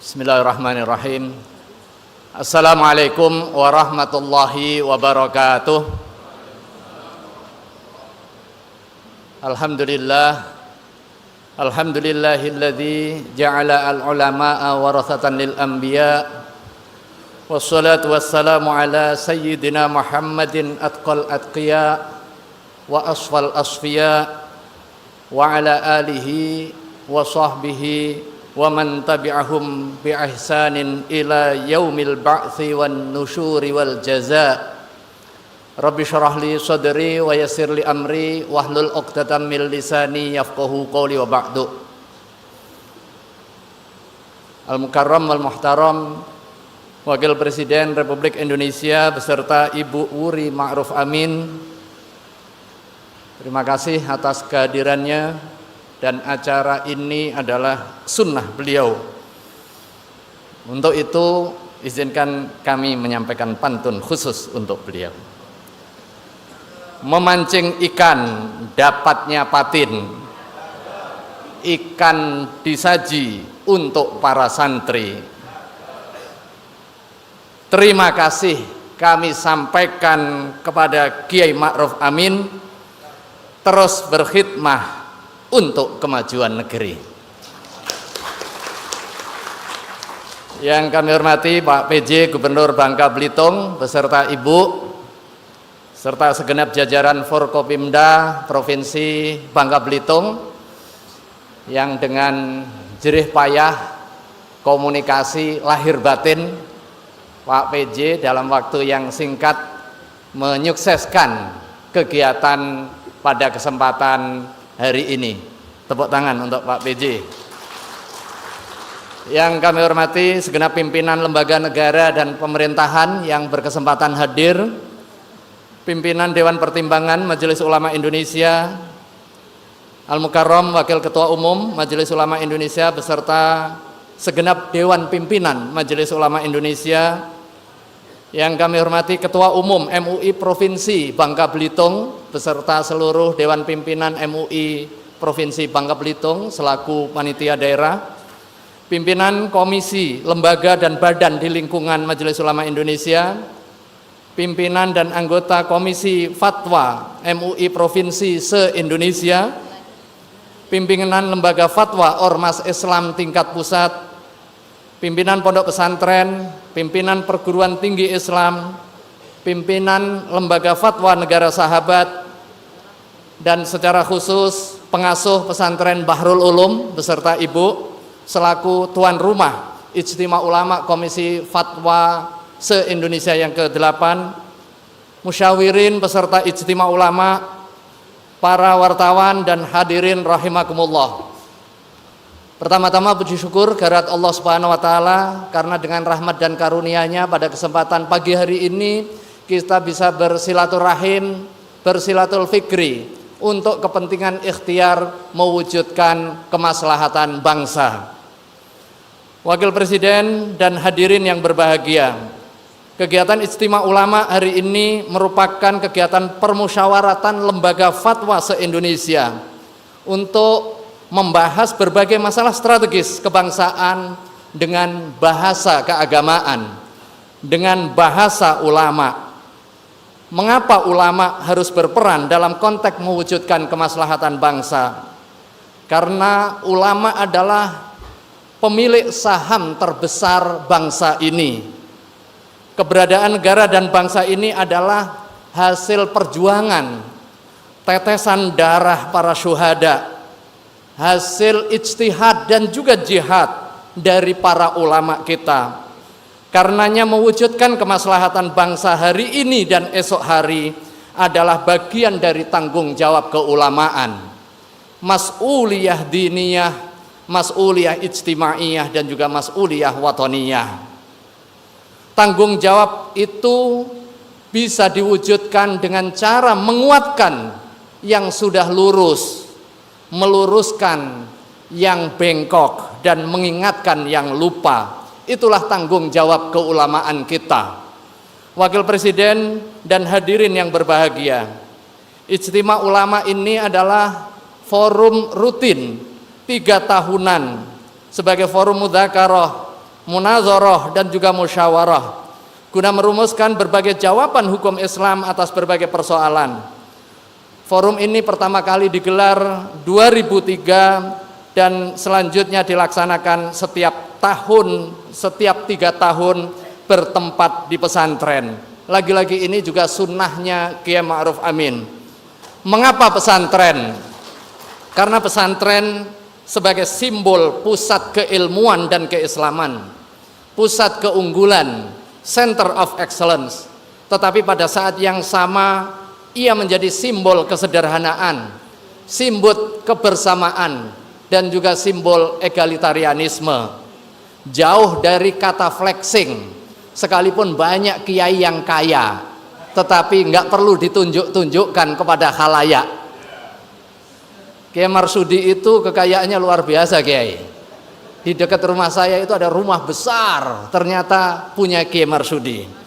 Bismillahirrahmanirrahim. Assalamualaikum warahmatullahi wabarakatuh. Alhamdulillahilladzi ja'ala al-ulama'a warathatan lil anbiya. Wassalatu wassalamu ala sayyidina Muhammadin atqal atqiya wa asfal asfiya wa ala alihi wa sahbihi wa man tabi'ahum bi ihsanin ila yaumil ba'tsi wan nusyuri wal jazaa. Rabbi shrah li sadri wa yassir li amri wahlul 'uqdatam min lisani yafqahu qawli wa ba'du. Al-Mukarram wal Muhtaram Wakil Presiden Republik Indonesia beserta Ibu Wuri Ma'ruf Amin, terima kasih atas kehadirannya, dan acara ini adalah sunnah beliau. Untuk itu izinkan kami menyampaikan pantun khusus untuk beliau. Memancing ikan dapatnya patin, ikan disaji untuk para santri. Terima kasih kami sampaikan kepada Kiai Ma'ruf Amin, terus berkhidmah untuk kemajuan negeri. Yang kami hormati Pak PJ Gubernur Bangka Belitung beserta Ibu, serta segenap jajaran Forkopimda Provinsi Bangka Belitung yang dengan jerih payah komunikasi lahir batin Pak PJ dalam waktu yang singkat menyukseskan kegiatan pada kesempatan hari ini. Tepuk tangan untuk Pak PJ. Yang kami hormati segenap pimpinan lembaga negara dan pemerintahan yang berkesempatan hadir, pimpinan Dewan Pertimbangan Majelis Ulama Indonesia, Al-Mukarram Wakil Ketua Umum Majelis Ulama Indonesia beserta segenap Dewan Pimpinan Majelis Ulama Indonesia. Yang kami hormati Ketua Umum MUI Provinsi Bangka Belitung beserta seluruh Dewan Pimpinan MUI Provinsi Bangka Belitung selaku panitia daerah, pimpinan komisi, lembaga dan badan di lingkungan Majelis Ulama Indonesia, pimpinan dan anggota Komisi Fatwa MUI Provinsi se-Indonesia, pimpinan lembaga fatwa Ormas Islam tingkat pusat, pimpinan pondok pesantren, pimpinan perguruan tinggi Islam, pimpinan lembaga fatwa negara sahabat, dan secara khusus pengasuh pesantren Bahrul Ulum beserta Ibu selaku tuan rumah Ijtima Ulama Komisi Fatwa se-Indonesia yang ke-8, musyawirin beserta Ijtima Ulama, para wartawan dan hadirin rahimakumullah. Pertama-tama puji syukur kehadirat Allah Subhanahu wa taala karena dengan rahmat dan karunia-Nya pada kesempatan pagi hari ini kita bisa bersilaturahim, bersilatul fikri untuk kepentingan ikhtiar mewujudkan kemaslahatan bangsa. Wakil Presiden dan hadirin yang berbahagia, kegiatan Ijtima Ulama hari ini merupakan kegiatan permusyawaratan lembaga fatwa se-Indonesia untuk membahas berbagai masalah strategis kebangsaan dengan bahasa keagamaan, dengan bahasa ulama. Mengapa ulama harus berperan dalam konteks mewujudkan kemaslahatan bangsa? Karena ulama adalah pemilik saham terbesar bangsa ini. Keberadaan negara dan bangsa ini adalah hasil perjuangan, tetesan darah para syuhada, hasil ijtihad dan juga jihad dari para ulama kita. Karenanya mewujudkan kemaslahatan bangsa hari ini dan esok hari adalah bagian dari tanggung jawab keulamaan, mas'uliyah diniyah, mas'uliyah ijtimaiyah, dan juga mas'uliyah watoniyah. Tanggung jawab itu bisa diwujudkan dengan cara menguatkan yang sudah lurus, meluruskan yang bengkok, dan mengingatkan yang lupa. Itulah tanggung jawab keulamaan kita. Wakil Presiden dan hadirin yang berbahagia, Ijtima Ulama ini adalah forum rutin 3 tahunan sebagai forum mudzakarah munazarah, dan juga musyawarah guna merumuskan berbagai jawaban hukum Islam atas berbagai persoalan. Forum ini pertama kali digelar 2003 dan selanjutnya dilaksanakan setiap tahun, setiap 3 tahun bertempat di pesantren. Lagi-lagi ini juga sunnahnya Kiai Ma'ruf Amin. Mengapa pesantren? Karena pesantren sebagai simbol pusat keilmuan dan keislaman, pusat keunggulan, center of excellence. Tetapi pada saat yang sama ia menjadi simbol kesederhanaan, simbol kebersamaan, dan juga simbol egalitarianisme. Jauh dari kata flexing, sekalipun banyak kiai yang kaya, tetapi nggak perlu ditunjuk-tunjukkan kepada khalayak. Kiai Marsudi itu kekayaannya luar biasa, Kiai. Di dekat rumah saya itu ada rumah besar, ternyata punya Kiai Marsudi.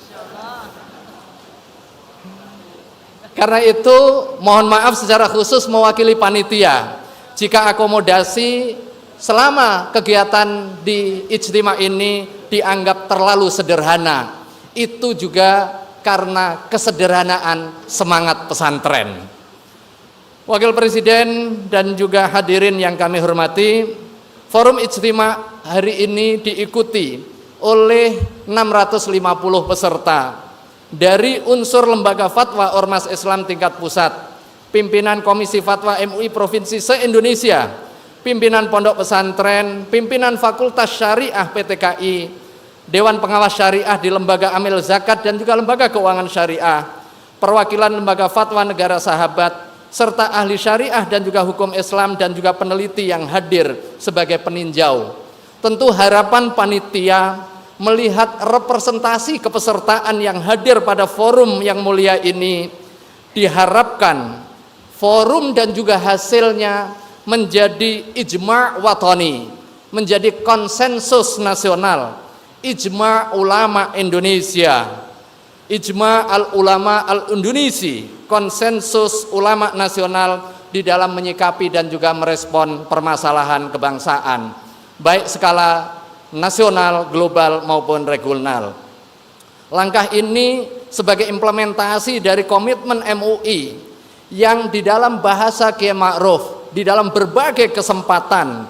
Karena itu mohon maaf secara khusus mewakili panitia jika akomodasi selama kegiatan di ijtima ini dianggap terlalu sederhana. Itu juga karena kesederhanaan semangat pesantren. Wakil Presiden dan juga hadirin yang kami hormati, Forum Ijtima hari ini diikuti oleh 650 peserta dari unsur lembaga fatwa Ormas Islam tingkat pusat, pimpinan Komisi Fatwa MUI Provinsi se-Indonesia, pimpinan pondok pesantren, pimpinan Fakultas Syariah PTKI, Dewan Pengawas Syariah di Lembaga Amil Zakat dan juga Lembaga Keuangan Syariah, perwakilan Lembaga Fatwa Negara Sahabat, serta ahli syariah dan juga hukum Islam dan juga peneliti yang hadir sebagai peninjau. Tentu harapan panitia melihat representasi kepesertaan yang hadir pada forum yang mulia ini, diharapkan forum dan juga hasilnya menjadi ijma' watani, menjadi konsensus nasional, ijma' ulama Indonesia, ijma' al-ulama al-Indonesi, konsensus ulama nasional di dalam menyikapi dan juga merespon permasalahan kebangsaan, baik skala nasional, global maupun regional. Langkah ini sebagai implementasi dari komitmen MUI yang di dalam bahasa Kiai Ma'ruf, di dalam berbagai kesempatan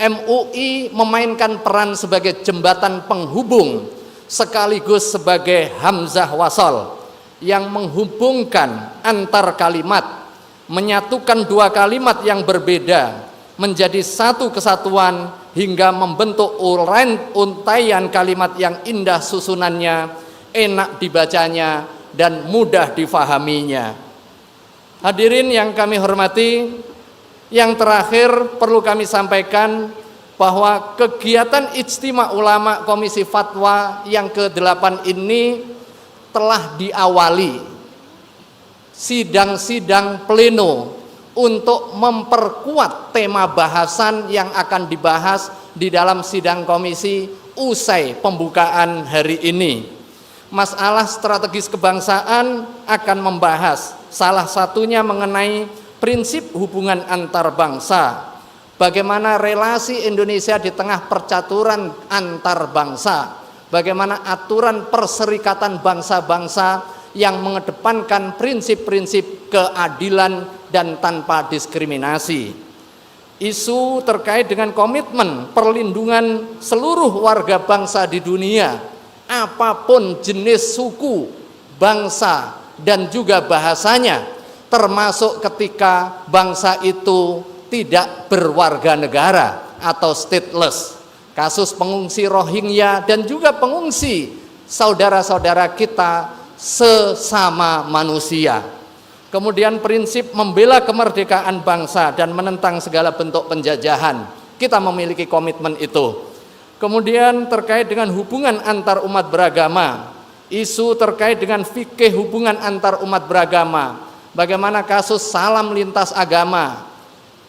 MUI memainkan peran sebagai jembatan penghubung sekaligus sebagai hamzah wasal yang menghubungkan antar kalimat, menyatukan dua kalimat yang berbeda menjadi satu kesatuan hingga membentuk untaian kalimat yang indah susunannya, enak dibacanya, dan mudah difahaminya. Hadirin yang kami hormati, yang terakhir perlu kami sampaikan bahwa kegiatan Ijtima Ulama Komisi Fatwa yang ke-8 ini telah diawali sidang-sidang pleno untuk memperkuat tema bahasan yang akan dibahas di dalam sidang komisi usai pembukaan hari ini. Masalah strategis kebangsaan akan membahas salah satunya mengenai prinsip hubungan antar bangsa, bagaimana relasi Indonesia di tengah percaturan antar bangsa, bagaimana aturan perserikatan bangsa-bangsa yang mengedepankan prinsip-prinsip keadilan dan tanpa diskriminasi. Isu terkait dengan komitmen perlindungan seluruh warga bangsa di dunia, apapun jenis suku, bangsa, dan juga bahasanya, termasuk ketika bangsa itu tidak berwarga negara atau stateless. Kasus pengungsi Rohingya dan juga pengungsi saudara-saudara kita sesama manusia. Kemudian prinsip membela kemerdekaan bangsa dan menentang segala bentuk penjajahan. Kita memiliki komitmen itu. Kemudian terkait dengan hubungan antar umat beragama, isu terkait dengan fikih hubungan antar umat beragama, bagaimana kasus salam lintas agama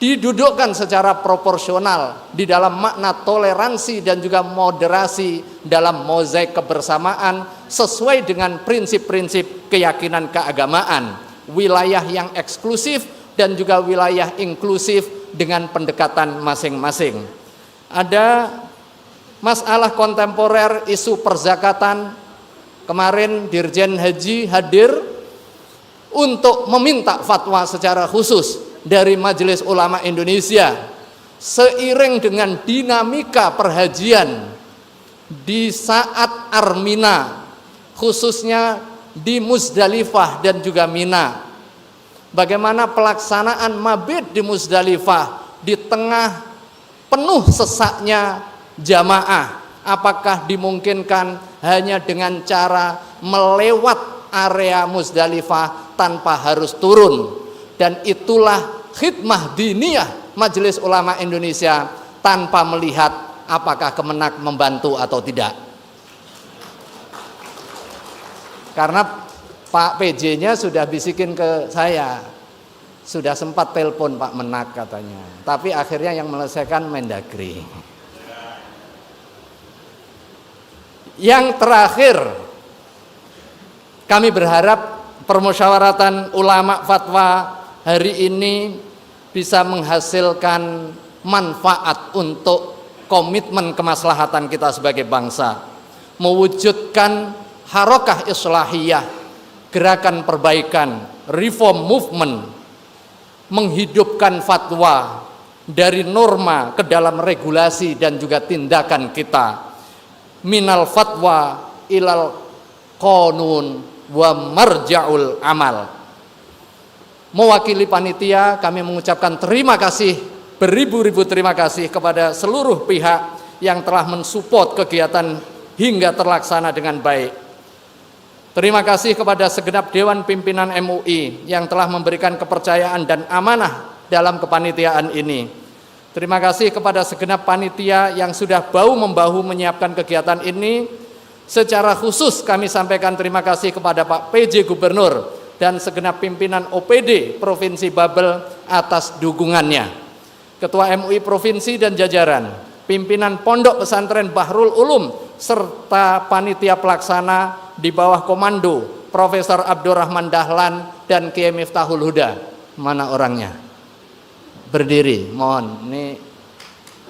didudukkan secara proporsional di dalam makna toleransi dan juga moderasi dalam mozaik kebersamaan sesuai dengan prinsip-prinsip keyakinan keagamaan, wilayah yang eksklusif dan juga wilayah inklusif dengan pendekatan masing-masing. Ada masalah kontemporer, isu perzakatan. Kemarin Dirjen Haji hadir untuk meminta fatwa secara khusus dari Majelis Ulama Indonesia seiring dengan dinamika perhajian di saat Armina, khususnya di Muzdalifah dan juga Mina. Bagaimana pelaksanaan mabit di Muzdalifah di tengah penuh sesaknya jamaah? Apakah dimungkinkan hanya dengan cara melewat area Muzdalifah tanpa harus turun? Dan itulah khidmah diniyah Majelis Ulama Indonesia tanpa melihat apakah Kemenak membantu atau tidak. Karena Pak PJ-nya sudah bisikin ke saya, sudah sempat telepon Pak Menak katanya, tapi akhirnya yang menyelesaikan Mendagri. Yang terakhir, kami berharap permusyawaratan ulama fatwa hari ini bisa menghasilkan manfaat untuk komitmen kemaslahatan kita sebagai bangsa, mewujudkan harokah islahiyah, gerakan perbaikan, reform movement, menghidupkan fatwa dari norma ke dalam regulasi dan juga tindakan kita. Minal fatwa ilal qanun wa marja'ul amal. Mewakili panitia, kami mengucapkan terima kasih, beribu-ribu terima kasih kepada seluruh pihak yang telah mensupport kegiatan hingga terlaksana dengan baik. Terima kasih kepada segenap Dewan Pimpinan MUI yang telah memberikan kepercayaan dan amanah dalam kepanitiaan ini. Terima kasih kepada segenap panitia yang sudah bahu-membahu menyiapkan kegiatan ini. Secara khusus kami sampaikan terima kasih kepada Pak PJ Gubernur dan segenap pimpinan OPD Provinsi Babel atas dukungannya. Ketua MUI Provinsi dan jajaran, pimpinan Pondok Pesantren Bahrul Ulum, serta panitia pelaksana di bawah komando Profesor Abdurrahman Dahlan dan Kiai Miftahul Huda. Mana orangnya? Berdiri, mohon. Ini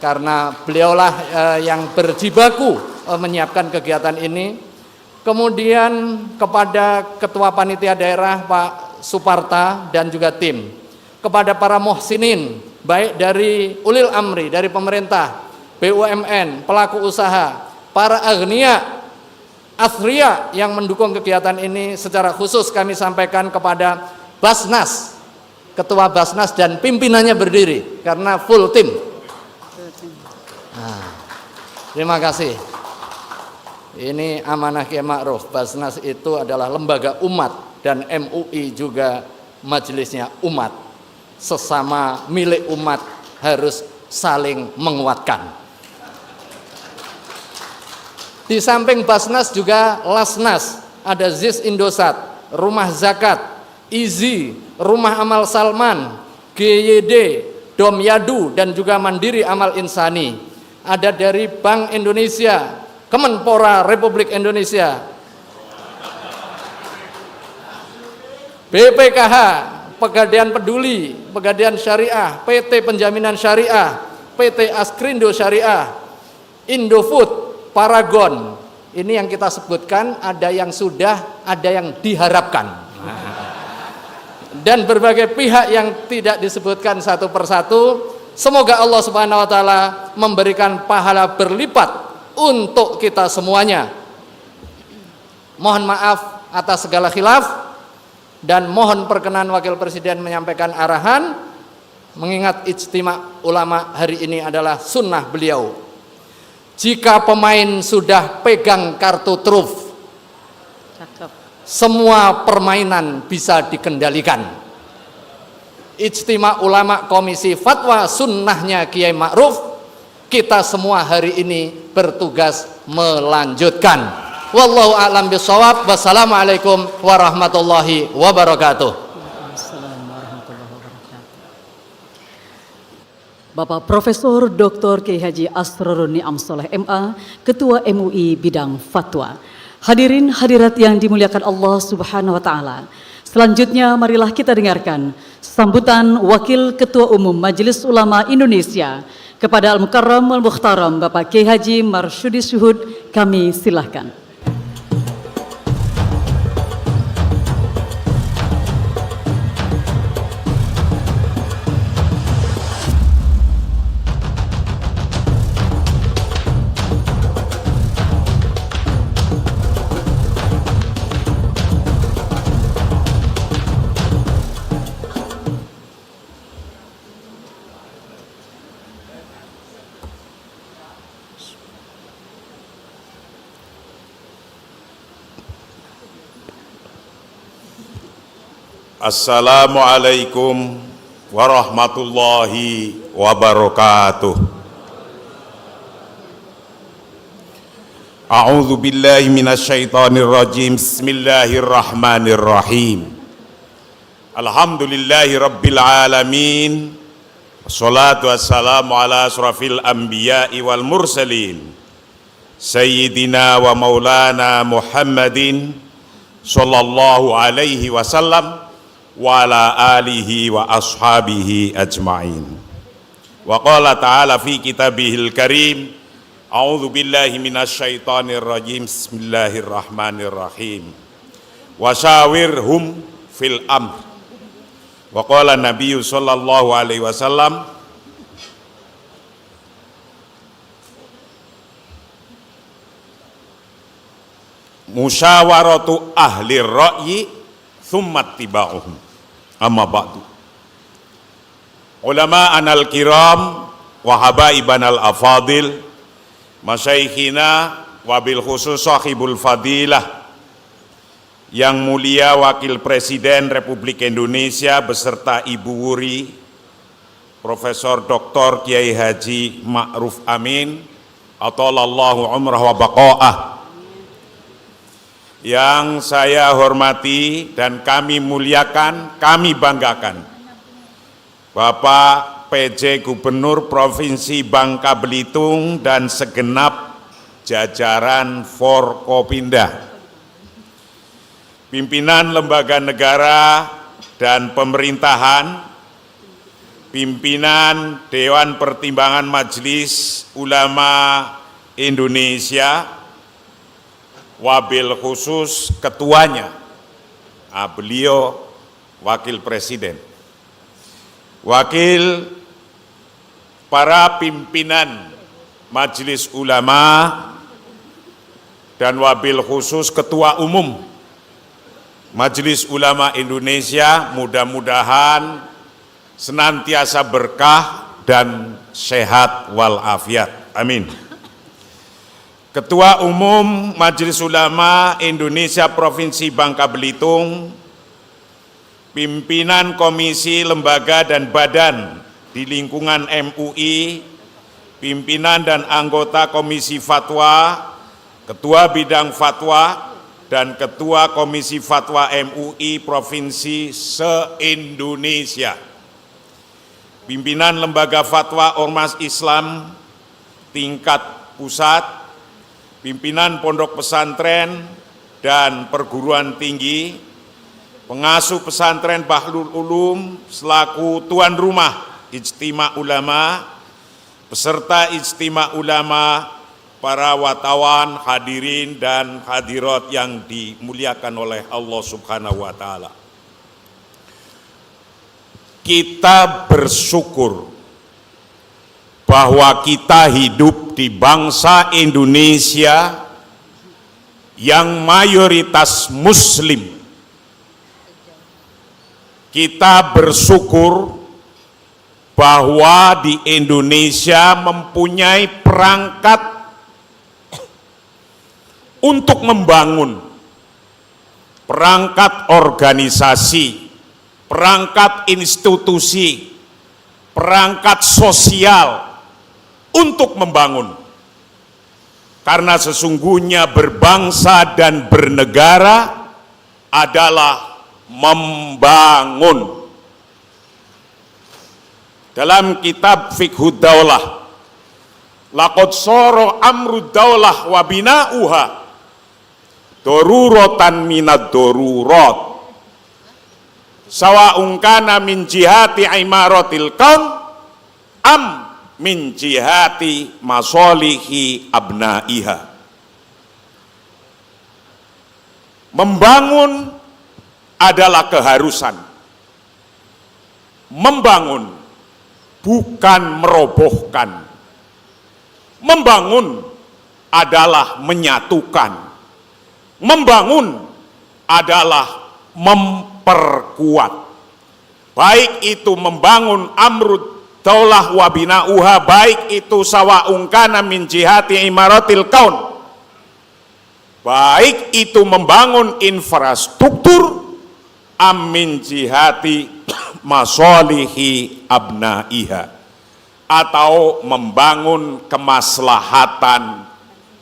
karena beliaulah yang berjibaku menyiapkan kegiatan ini. Kemudian kepada Ketua Panitia Daerah Pak Suparta dan juga tim, kepada para muhsinin, baik dari ulil amri, dari pemerintah, BUMN, pelaku usaha, para agniya, athriya yang mendukung kegiatan ini. Secara khusus kami sampaikan kepada Basnas, Ketua Basnas dan pimpinannya berdiri karena full tim. Nah, terima kasih. Ini amanah Kiai Ma'ruf. Basnas itu adalah lembaga umat dan MUI juga majelisnya umat. Sesama milik umat harus saling menguatkan. Di samping Basnas juga Lasnas, ada ZIS Indosat, Rumah Zakat, IZI, Rumah Amal Salman, GYD, Dom Yadu, dan juga Mandiri Amal Insani. Ada dari Bank Indonesia, Kemenpora Republik Indonesia, BPKH, Pegadaian Peduli, Pegadaian Syariah, PT Penjaminan Syariah, PT Askrindo Syariah, Indofood, Paragon. Ini yang kita sebutkan, ada yang sudah, ada yang diharapkan. Dan berbagai pihak yang tidak disebutkan satu persatu. Semoga Allah Subhanahu wa taala memberikan pahala berlipat untuk kita semuanya. Mohon maaf atas segala khilaf dan mohon perkenan Wakil Presiden menyampaikan arahan, mengingat ijtima ulama hari ini adalah sunnah beliau. Jika pemain sudah pegang kartu truf, semua permainan bisa dikendalikan. Ijtima ulama Komisi Fatwa Sunnahnya Kiai Ma'ruf, kita semua hari ini bertugas melanjutkan. Wallahu a'lam bishawab. Wassalamualaikum warahmatullahi wabarakatuh. Bapak Profesor Dr. Kiai Haji Asrorun Ni'am Soleh MA, Ketua MUI Bidang Fatwa. Hadirin hadirat yang dimuliakan Allah Subhanahu wa taala. Selanjutnya marilah kita dengarkan sambutan Wakil Ketua Umum Majelis Ulama Indonesia Kepada Al-Mukarram Al-Mukhtaram Bapak Kiai Haji Marsyudi Syuhud kami silahkan. Assalamualaikum warahmatullahi wabarakatuh. A'udzu billahi minasyaitonir rajim. Bismillahirrahmanirrahim. Alhamdulillahi rabbil alamin. Wassalatu wassalamu ala asrafil anbiya'i wal mursalin. Sayyidina wa maulana Muhammadin sallallahu alaihi wasallam wa ala alihi wa ashabihi ajma'in. Wa qala ta'ala fi kitabihil karim, a'udzu billahi minasyaitonir rajim. Bismillahirrahmanirrahim. Wa syawirhum fil amr. Wa qala nabiyyu sallallahu alaihi wasallam, musyawaratu ahli ra'yi thumma tiba'uhum. Amma ba'du. Ulama anal kiram wa habaiban al afadil, masyaikhina wabil khusus sahibul fadilah, yang mulia Wakil Presiden Republik Indonesia beserta Ibu Wuri Profesor Dr. Kiai Haji Ma'ruf Amin atalallahu umrah wa baqa'ah, yang saya hormati dan kami muliakan, kami banggakan, Bapak PJ Gubernur Provinsi Bangka Belitung dan segenap jajaran Forkopimda, pimpinan lembaga negara dan pemerintahan, pimpinan Dewan Pertimbangan Majelis Ulama Indonesia, wabil khusus ketuanya, beliau Wakil Presiden, wakil para pimpinan Majelis Ulama, dan wabil khusus Ketua Umum Majelis Ulama Indonesia, mudah-mudahan senantiasa berkah dan sehat walafiat. Amin. Ketua Umum Majelis Ulama Indonesia Provinsi Bangka Belitung, pimpinan komisi, lembaga dan badan di lingkungan MUI, pimpinan dan anggota komisi fatwa, ketua bidang fatwa, dan ketua komisi fatwa MUI Provinsi se-Indonesia, pimpinan lembaga fatwa Ormas Islam tingkat pusat, pimpinan pondok pesantren dan perguruan tinggi, pengasuh pesantren Bahrul Ulum selaku tuan rumah Ijtima Ulama, peserta Ijtima Ulama, para wartawan, hadirin dan hadirat yang dimuliakan oleh Allah Subhanahu wa Ta'ala. Kita bersyukur bahwa kita hidup di bangsa Indonesia yang mayoritas Muslim. Kita bersyukur bahwa di Indonesia mempunyai perangkat untuk membangun, perangkat organisasi, perangkat institusi, perangkat sosial untuk membangun. Karena sesungguhnya berbangsa dan bernegara adalah membangun. Dalam kitab Fiqhud Daulah, laqad sara amrud daulah wa bina'uha daruratan minad darurat, sawa'un kana min jihati imaratil qaum am min jihati masolihi abnaiha. Membangun adalah keharusan. Membangun bukan merobohkan. Membangun adalah menyatukan. Membangun adalah memperkuat. Baik itu membangun amrud daulah wa binauha, baik itu sawa'un kana min jihati imaratil kaun, baik itu membangun infrastruktur amin jihati masolihi abnaiha, atau membangun kemaslahatan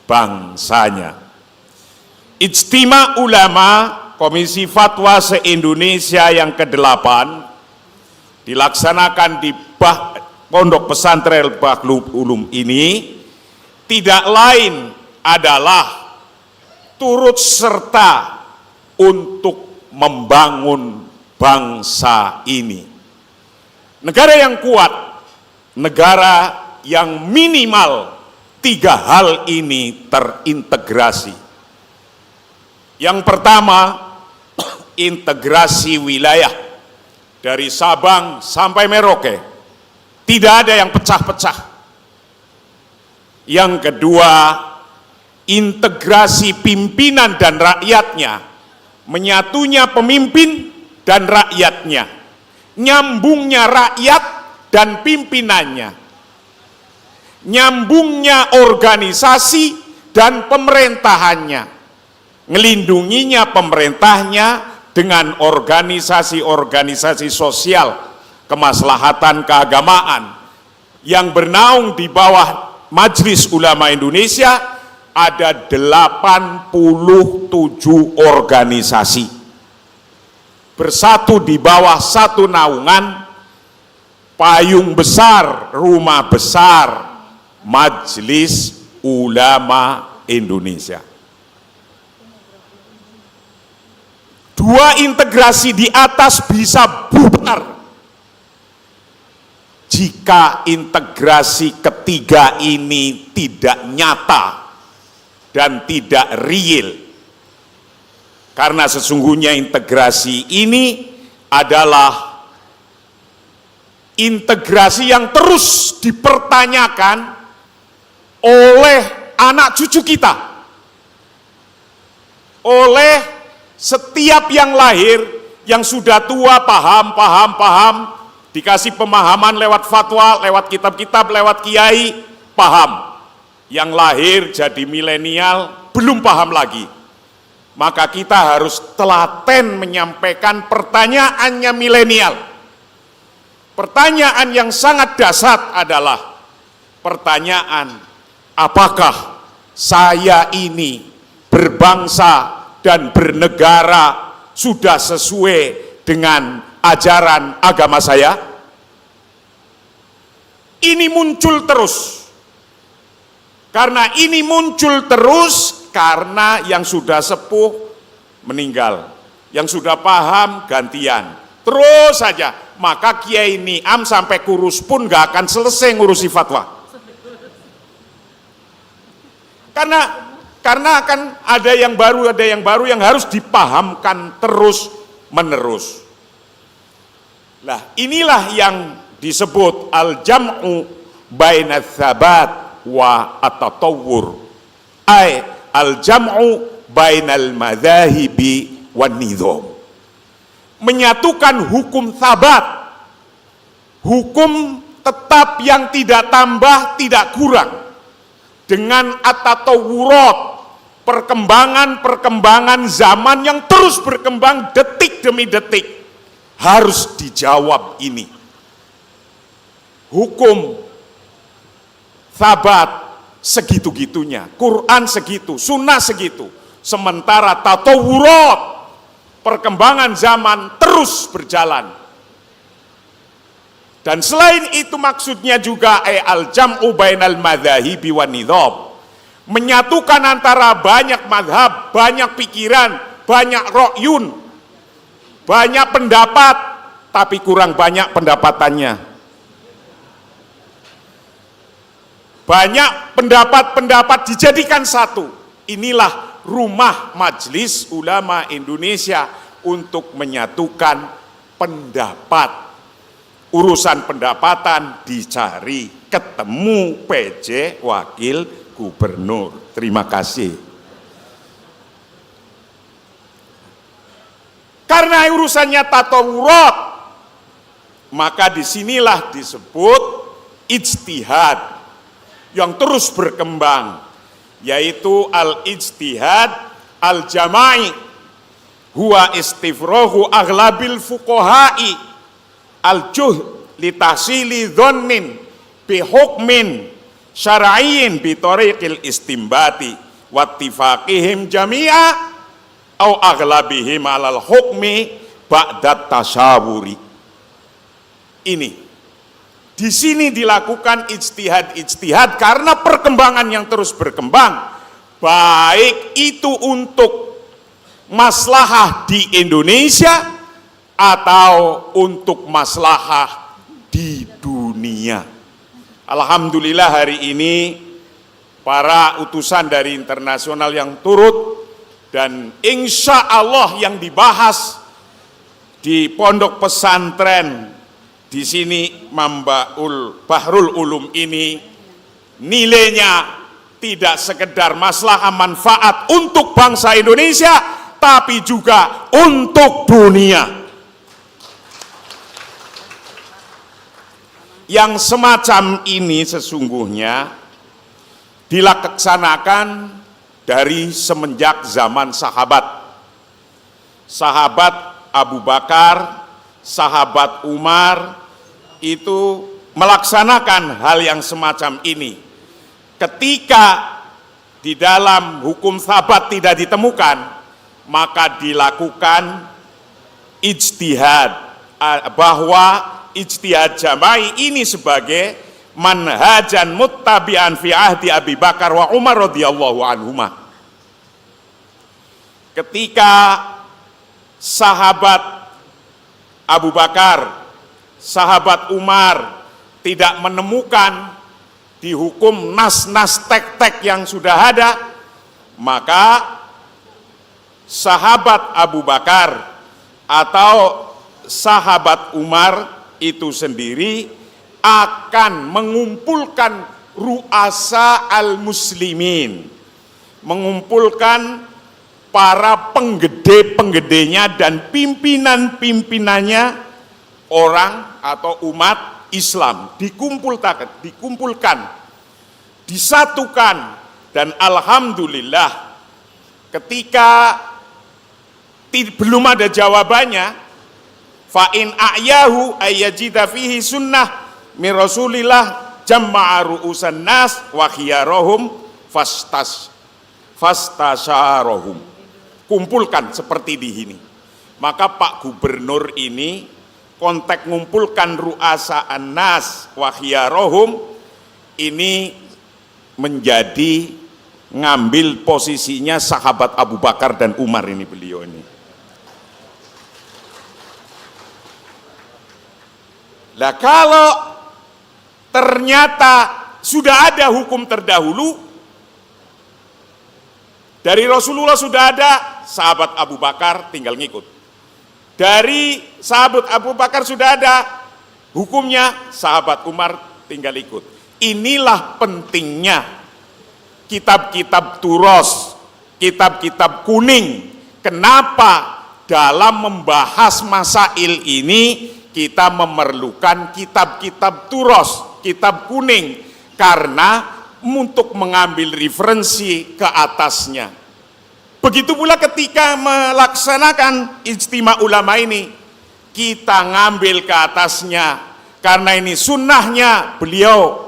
bangsanya. Ijtima ulama Komisi Fatwa se-Indonesia yang ke-8 dilaksanakan di Pondok Pesantren Bahrul Ulum ini tidak lain adalah turut serta untuk membangun bangsa ini. Negara yang kuat, negara yang minimal 3 hal ini terintegrasi. Yang pertama, integrasi wilayah dari Sabang sampai Merauke, tidak ada yang pecah-pecah. Yang kedua, integrasi pimpinan dan rakyatnya, menyatunya pemimpin dan rakyatnya, nyambungnya rakyat dan pimpinannya, nyambungnya organisasi dan pemerintahannya, ngelindunginya pemerintahnya dengan organisasi-organisasi sosial, kemaslahatan keagamaan yang bernaung di bawah Majelis Ulama Indonesia. Ada 87 organisasi bersatu di bawah satu naungan, payung besar, rumah besar Majelis Ulama Indonesia. 2 integrasi di atas bisa bubar jika integrasi ketiga ini tidak nyata dan tidak real. Karena sesungguhnya integrasi ini adalah integrasi yang terus dipertanyakan oleh anak cucu kita, oleh setiap yang lahir, yang sudah tua paham, dikasih pemahaman lewat fatwa, lewat kitab-kitab, lewat kiai, paham. Yang lahir jadi milenial belum paham lagi. Maka kita harus telaten menyampaikan pertanyaannya milenial. Pertanyaan yang sangat dasar adalah pertanyaan, apakah saya ini berbangsa dan bernegara sudah sesuai dengan ajaran agama saya? Ini muncul terus. Karena ini muncul terus karena yang sudah sepuh meninggal, yang sudah paham gantian, terus saja. Maka Kiai Niam sampai kurus pun gak akan selesai ngurusi fatwa. Karena akan ada yang baru yang harus dipahamkan terus menerus. Lah, inilah yang disebut al-jam'u baina tsabat wa at-tatawwur, ay al-jam'u bainal madzahibi wan nizam. Menyatukan hukum tsabat, hukum tetap yang tidak tambah tidak kurang, dengan at-tatawwurat, perkembangan zaman yang terus berkembang detik demi detik. Harus dijawab ini. Hukum sabat segitu-gitunya, Quran segitu, sunnah segitu. Sementara tatawurat, perkembangan zaman terus berjalan. Dan selain itu maksudnya juga al-jam'u bainal madzahibi wan nizam. Menyatukan antara banyak madhab, banyak pikiran, banyak ra'yun, banyak pendapat, tapi kurang banyak pendapatannya. banyak pendapat-pendapat dijadikan satu. Inilah rumah Majelis Ulama Indonesia untuk menyatukan pendapat. Urusan pendapatan dicari, ketemu PJ Wakil Gubernur. Terima kasih. Karena urusannya tatawurat, maka disinilah disebut ijtihad yang terus berkembang, yaitu al-ijtihad al-jama'i huwa istifrohu aglabil fuqaha'i al-juh litahsili dhannin bihukmin syara'iyyin bitariqil istimbati wattifaqihim jami'a au aglabihim alal hukmi ba'dat tasyawuri. Ini di sini dilakukan ijtihad karena perkembangan yang terus berkembang, baik itu untuk maslahah di Indonesia atau untuk maslahah di dunia. Alhamdulillah hari ini para utusan dari internasional yang turut, dan insya Allah yang dibahas di pondok pesantren di sini Bahrul Ulum ini nilainya tidak sekedar maslahah manfaat untuk bangsa Indonesia, tapi juga untuk dunia. Yang semacam ini sesungguhnya dilaksanakan dari semenjak zaman sahabat Abu Bakar, sahabat Umar itu melaksanakan hal yang semacam ini. Ketika di dalam hukum sabat tidak ditemukan, maka dilakukan ijtihad, bahwa ijtihad jama'i ini sebagai manhajan muttabi'an fi ahdi Abi Bakar wa Umar radhiyallahu anhuma. Ketika sahabat Abu Bakar, sahabat Umar tidak menemukan di hukum nas-nas tek-tek yang sudah ada, maka sahabat Abu Bakar atau sahabat Umar itu sendiri akan mengumpulkan ru'asa al-muslimin, mengumpulkan para penggede-penggedenya dan pimpinan-pimpinannya orang atau umat Islam, dikumpulkan, disatukan, dan alhamdulillah ketika belum ada jawabannya, fa in a'yahu ayyajida fihi sunnah min Rasulillah jamma'a ru'usan nas wa khiyarahum fastasyarahum. Kumpulkan seperti di sini. Maka Pak Gubernur ini konteks ngumpulkan ru'asa an-nas wa khiyarahum ini menjadi ngambil posisinya sahabat Abu Bakar dan Umar ini, beliau ini. Lah kalau ternyata sudah ada hukum terdahulu dari Rasulullah, sudah ada, sahabat Abu Bakar tinggal ngikut. Dari sahabat Abu Bakar sudah ada hukumnya, sahabat Umar tinggal ikut. Inilah pentingnya kitab-kitab turos, kitab-kitab kuning. Kenapa dalam membahas masail ini kita memerlukan kitab-kitab turos, kitab kuning, karena untuk mengambil referensi ke atasnya. Begitu pula ketika melaksanakan ijtima ulama ini, kita ngambil ke atasnya, karena ini sunnahnya beliau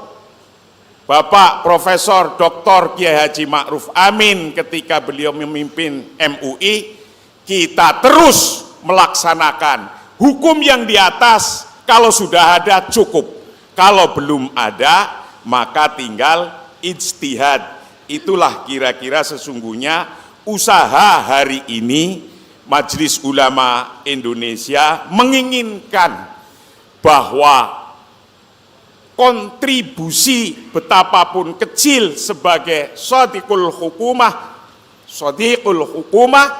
Bapak Profesor Dr. Kiai Haji Ma'ruf Amin ketika beliau memimpin MUI. Kita terus melaksanakan hukum yang di atas. Kalau sudah ada cukup, kalau belum ada maka tinggal ijtihad. Itulah kira-kira sesungguhnya usaha hari ini Majelis Ulama Indonesia menginginkan bahwa kontribusi betapapun kecil sebagai shadiqul hukumah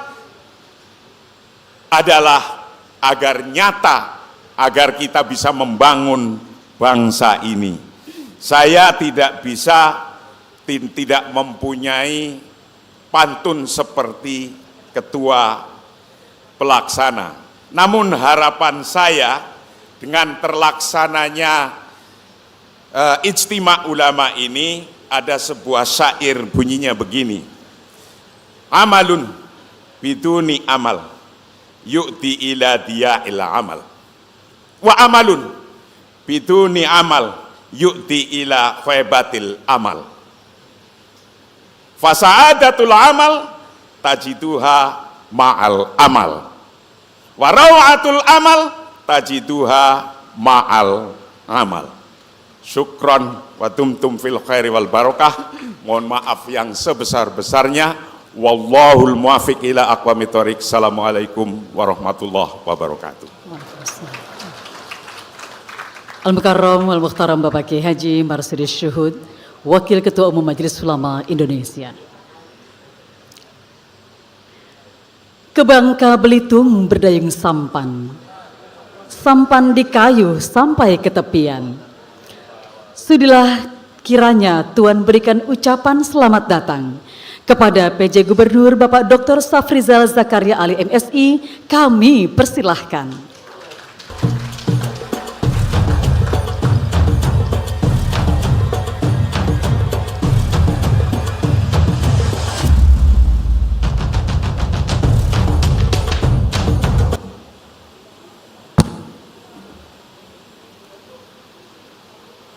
adalah agar nyata, agar kita bisa membangun bangsa ini. Saya tidak mempunyai pantun seperti ketua pelaksana. Namun harapan saya dengan terlaksananya ijtima ulama ini, ada sebuah syair bunyinya begini: amalun biduni amal yu'ti ila dia ila amal, wa amalun biduni amal yu'ti ila khaybatil amal, fasa'adatul amal tajiduha ma'al amal, wa rawatul amal tajiduha ma'al amal. Syukron wa tumtum fil khairi wal barakah. Mohon maaf yang sebesar-besarnya. Wallahul muwaffiq ila aqwamit thoriq. Assalamualaikum warahmatullahi wabarakatuh. Al-Mukarram Al-Mukhtaram Bapak Kiai Haji Marsudi Syuhud, Wakil Ketua Umum Majelis Ulama Indonesia. Ke Bangka Belitung berdayung sampan, sampan di kayu sampai ke tepian. Sudilah kiranya Tuhan berikan ucapan selamat datang kepada PJ Gubernur Bapak Dr. Safrizal Zakaria Ali MSI. Kami persilahkan.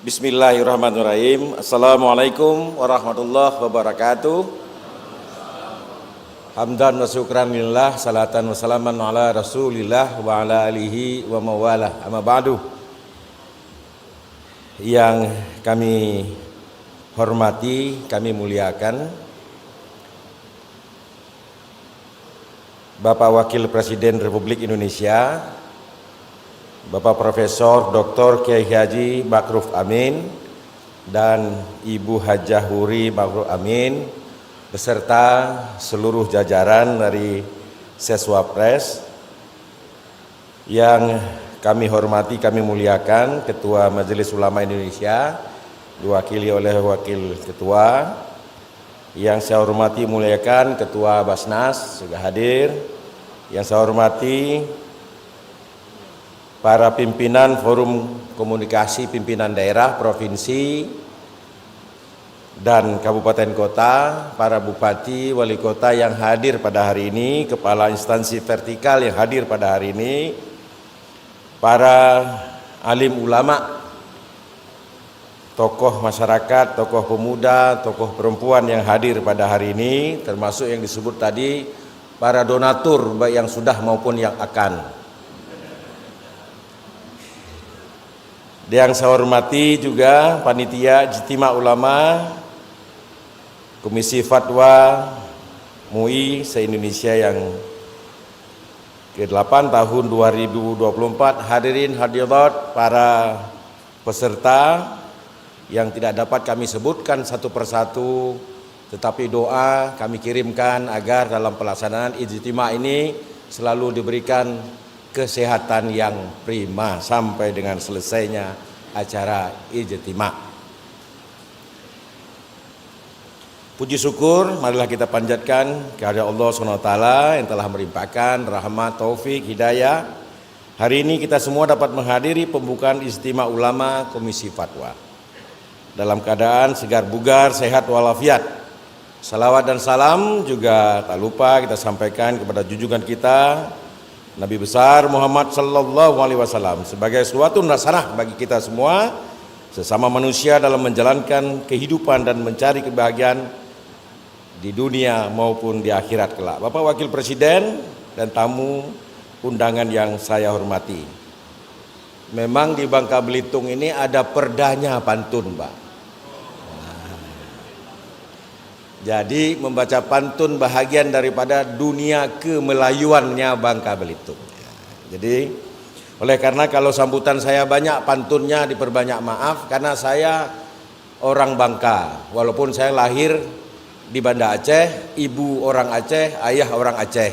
Bismillahirrahmanirrahim. Assalamualaikum warahmatullahi wabarakatuh. Hamdan wa syukran lillah, salatan wa salaman ala rasulillah wa ala alihi wa mawalah. Amma ba'du. Yang kami hormati, kami muliakan Bapak Wakil Presiden Republik Indonesia, Bapak Profesor Dr. Kiai Haji Ma'ruf Amin dan Ibu Hajah Huri Ma'ruf Amin beserta seluruh jajaran dari Seswapres yang kami hormati, kami muliakan Ketua Majelis Ulama Indonesia diwakili oleh Wakil Ketua, yang saya hormati muliakan Ketua Basnas juga hadir, yang saya hormati para pimpinan Forum Komunikasi Pimpinan Daerah Provinsi dan Kabupaten Kota, para Bupati, Wali Kota yang hadir pada hari ini, Kepala Instansi Vertikal yang hadir pada hari ini, para alim ulama, tokoh masyarakat, tokoh pemuda, tokoh perempuan yang hadir pada hari ini, termasuk yang disebut tadi, para donatur baik yang sudah maupun yang akan. Yang saya hormati juga panitia Ijtima Ulama Komisi Fatwa MUI se-Indonesia yang ke-8 tahun 2024, hadirin hadirat, para peserta yang tidak dapat kami sebutkan satu persatu, tetapi doa kami kirimkan agar dalam pelaksanaan ijtima ini selalu diberikan kesehatan yang prima sampai dengan selesainya acara ijtima. Puji syukur marilah kita panjatkan kepada Allah SWT yang telah melimpahkan rahmat, taufik, hidayah. Hari ini kita semua dapat menghadiri pembukaan ijtima ulama Komisi Fatwa dalam keadaan segar bugar, sehat walafiat. Salawat dan salam juga tak lupa kita sampaikan kepada junjungan kita Nabi besar Muhammad sallallahu alaihi wasallam sebagai suatu nasanah bagi kita semua sesama manusia dalam menjalankan kehidupan dan mencari kebahagiaan di dunia maupun di akhirat kelak. Bapak Wakil Presiden dan tamu undangan yang saya hormati. Memang di Bangka Belitung ini ada perdanya pantun, Pak. Jadi membaca pantun bahagian daripada dunia kemelayuannya Bangka Belitung. Jadi Oleh karena kalau sambutan saya banyak, pantunnya diperbanyak maaf karena saya orang Bangka. Walaupun saya lahir di Banda Aceh, ibu orang Aceh, ayah orang Aceh.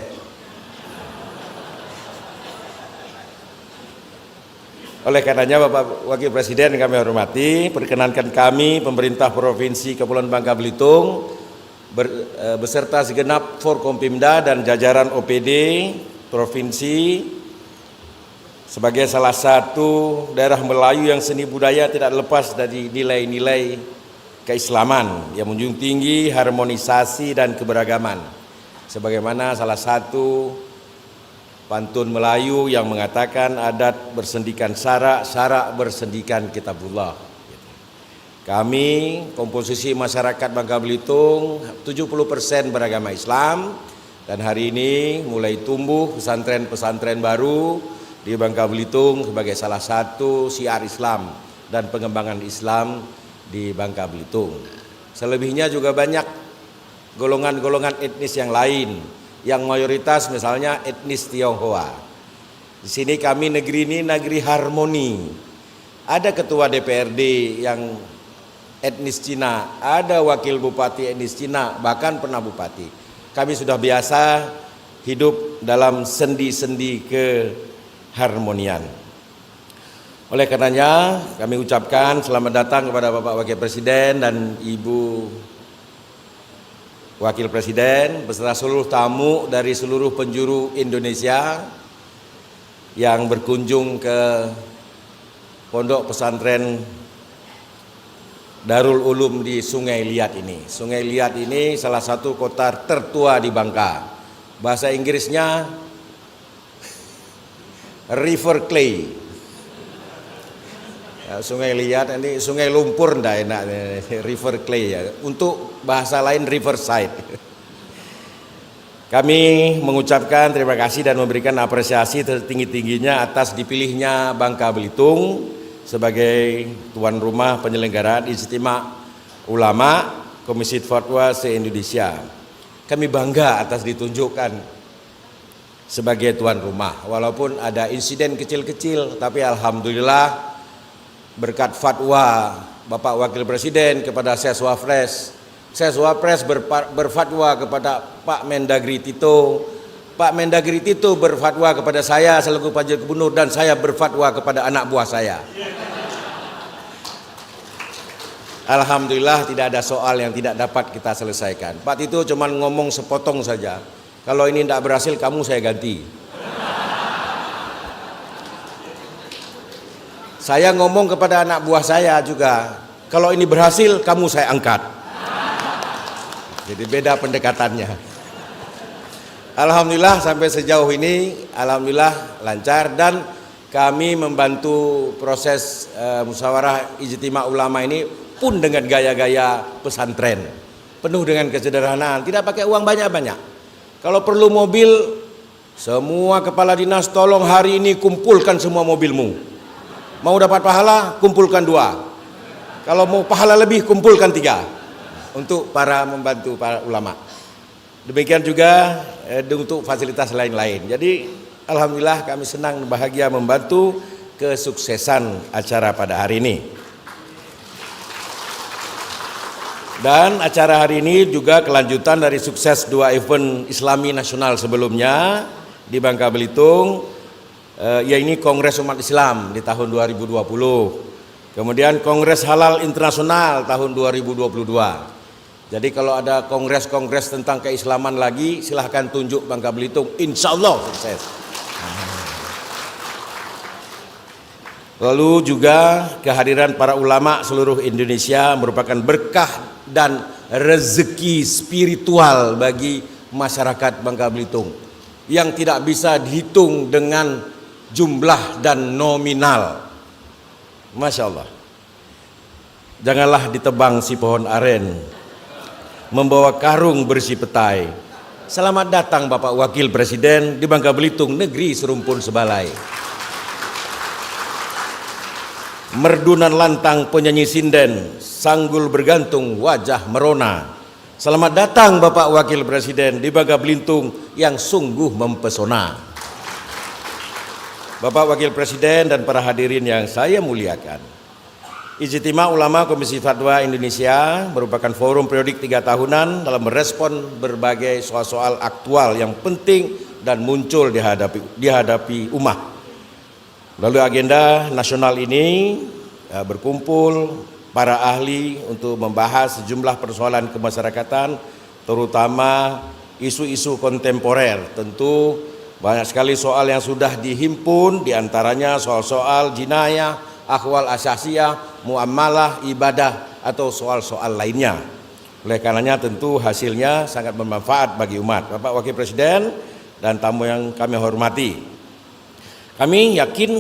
Oleh karenanya Bapak Wakil Presiden yang kami hormati, perkenankan kami pemerintah Provinsi Kepulauan Bangka Belitung beserta segenap Forkompimda dan jajaran OPD Provinsi sebagai salah satu daerah Melayu yang seni budaya tidak lepas dari nilai-nilai keislaman yang menjunjung tinggi harmonisasi dan keberagaman. Sebagaimana salah satu pantun Melayu yang mengatakan adat bersendikan syarak, syarak bersendikan kitabullah. Kami komposisi masyarakat Bangka Belitung 70% beragama Islam dan hari ini mulai tumbuh pesantren-pesantren baru di Bangka Belitung sebagai salah satu syiar Islam dan pengembangan Islam di Bangka Belitung. Selebihnya juga banyak golongan-golongan etnis yang lain, yang mayoritas misalnya etnis Tionghoa. Di sini kami negeri ini negeri harmoni. Ada ketua DPRD yang etnis Cina, ada wakil bupati etnis Cina, bahkan pernah bupati. Kami sudah biasa hidup dalam sendi-sendi keharmonian. Oleh karenanya kami ucapkan selamat datang kepada Bapak Wakil Presiden dan Ibu Wakil Presiden beserta seluruh tamu dari seluruh penjuru Indonesia yang berkunjung ke Pondok Pesantren Darul Ulum di Sungai Liat ini. Sungai Liat ini salah satu kota tertua di Bangka. Bahasa Inggrisnya River Clay. Sungai Liat ini sungai lumpur ndak enak, River Clay ya. Untuk bahasa lain Riverside. Kami mengucapkan terima kasih dan memberikan apresiasi setinggi-tingginya atas dipilihnya Bangka Belitung sebagai tuan rumah penyelenggaraan Ijtima Ulama Komisi Fatwa se-Indonesia. Kami bangga atas ditunjukkan sebagai tuan rumah. Walaupun ada insiden kecil-kecil, tapi alhamdulillah berkat fatwa Bapak Wakil Presiden kepada Seswapres berfatwa kepada Pak Mendagri Tito, Pak Mendagri Tito berfatwa kepada saya selaku Panja Gubernur dan saya berfatwa kepada anak buah saya. Alhamdulillah tidak ada soal yang tidak dapat kita selesaikan. Pak Tito cuma ngomong sepotong saja. Kalau ini tidak berhasil kamu saya ganti. Saya ngomong kepada anak buah saya juga, kalau ini berhasil kamu saya angkat. Jadi beda pendekatannya. Alhamdulillah sampai sejauh ini alhamdulillah lancar dan kami membantu proses musyawarah ijtima ulama ini pun dengan gaya-gaya pesantren. Penuh dengan kesederhanaan, tidak pakai uang banyak-banyak. Kalau perlu mobil, semua kepala dinas tolong hari ini kumpulkan semua mobilmu. Mau dapat pahala, kumpulkan 2. Kalau mau pahala lebih, kumpulkan 3. Untuk para membantu para ulama. Demikian juga untuk fasilitas lain-lain. Jadi alhamdulillah kami senang bahagia membantu kesuksesan acara pada hari ini. Dan acara hari ini juga kelanjutan dari sukses 2 event Islami nasional sebelumnya di Bangka Belitung. Yaitu Kongres Umat Islam di tahun 2020, kemudian Kongres Halal Internasional tahun 2022. Jadi kalau ada kongres-kongres tentang keislaman lagi, silahkan tunjuk Bangka Belitung, insya Allah sukses. Lalu juga kehadiran para ulama seluruh Indonesia merupakan berkah dan rezeki spiritual bagi masyarakat Bangka Belitung yang tidak bisa dihitung dengan jumlah dan nominal. Masya Allah. Janganlah ditebang si pohon aren, membawa karung berisi petai. Selamat datang Bapak Wakil Presiden di Bangka Belitung, negeri serumpun sebalai. Merdunan lantang penyanyi sinden, sanggul bergantung wajah merona. Selamat datang Bapak Wakil Presiden di Bangka Belitung yang sungguh mempesona. Bapak Wakil Presiden dan para hadirin yang saya muliakan. Ijtima Ulama Komisi Fatwa Indonesia merupakan forum periodik 3 tahunan dalam merespon berbagai soal-soal aktual yang penting dan muncul dihadapi umat. Melalui agenda nasional ini berkumpul para ahli untuk membahas sejumlah persoalan kemasyarakatan, terutama isu-isu kontemporer. Tentu banyak sekali soal yang sudah dihimpun, diantaranya soal-soal jinayah, akhwal asyasiyah, muamalah, ibadah, atau soal-soal lainnya. Oleh karenanya tentu hasilnya sangat bermanfaat bagi umat. Bapak Wakil Presiden dan tamu yang kami hormati, kami yakin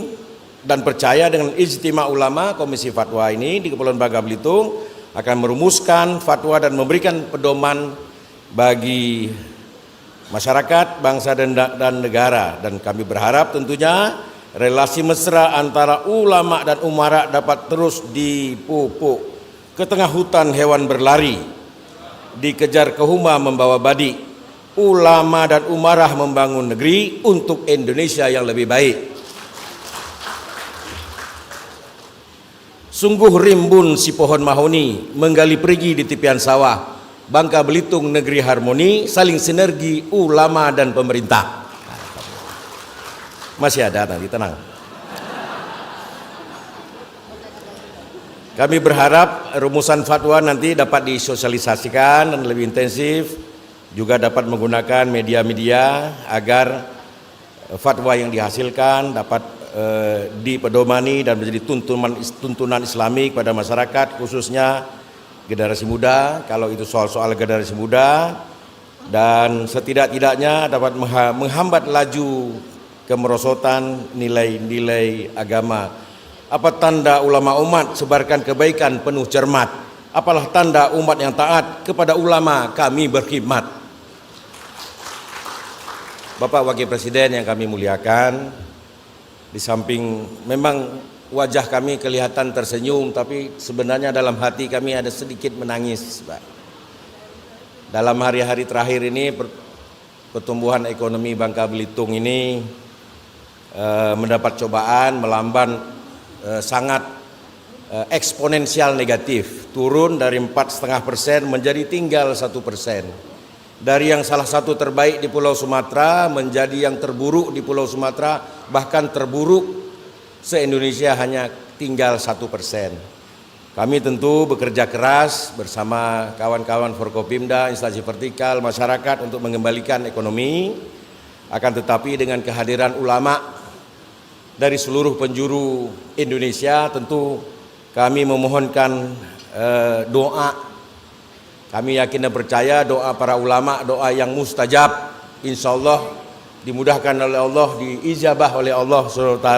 dan percaya dengan Ijtima Ulama Komisi Fatwa ini di Kepulauan Bangka Belitung akan merumuskan fatwa dan memberikan pedoman bagi masyarakat, bangsa dan negara. Dan kami berharap tentunya relasi mesra antara ulama dan umara dapat terus dipupuk. Ke tengah hutan hewan berlari, dikejar kehuma membawa badi. Ulama dan umarah membangun negeri untuk Indonesia yang lebih baik. Sungguh rimbun si pohon mahoni menggali perigi di tepian sawah. Bangka Belitung negeri harmoni, saling sinergi ulama dan pemerintah. Masih ada nanti, tenang. Kami berharap rumusan fatwa nanti dapat disosialisasikan dan lebih intensif, juga dapat menggunakan media-media agar fatwa yang dihasilkan dapat dipedomani dan menjadi tuntunan Islamik pada masyarakat, khususnya generasi muda. Kalau itu soal-soal generasi muda, dan setidak-tidaknya dapat menghambat laju kemerosotan nilai-nilai agama. Apa tanda ulama umat sebarkan kebaikan penuh cermat? Apalah tanda umat yang taat kepada ulama kami berkhidmat. Bapak Wakil Presiden yang kami muliakan, di samping memang wajah kami kelihatan tersenyum, tapi sebenarnya dalam hati kami ada sedikit menangis, Pak. Dalam hari-hari terakhir ini pertumbuhan ekonomi Bangka Belitung ini mendapat cobaan, melamban sangat eksponensial negatif, turun dari 4,5% menjadi tinggal 1%. Dari yang salah satu terbaik di Pulau Sumatera menjadi yang terburuk di Pulau Sumatera, bahkan terburuk se-Indonesia hanya tinggal 1%. Kami tentu bekerja keras bersama kawan-kawan Forkopimda, instansi vertikal, masyarakat untuk mengembalikan ekonomi. Akan tetapi dengan kehadiran ulama dari seluruh penjuru Indonesia, tentu kami memohonkan doa. Kami yakin dan percaya doa para ulama, doa yang mustajab, insya Allah dimudahkan oleh Allah, diijabah oleh Allah SWT.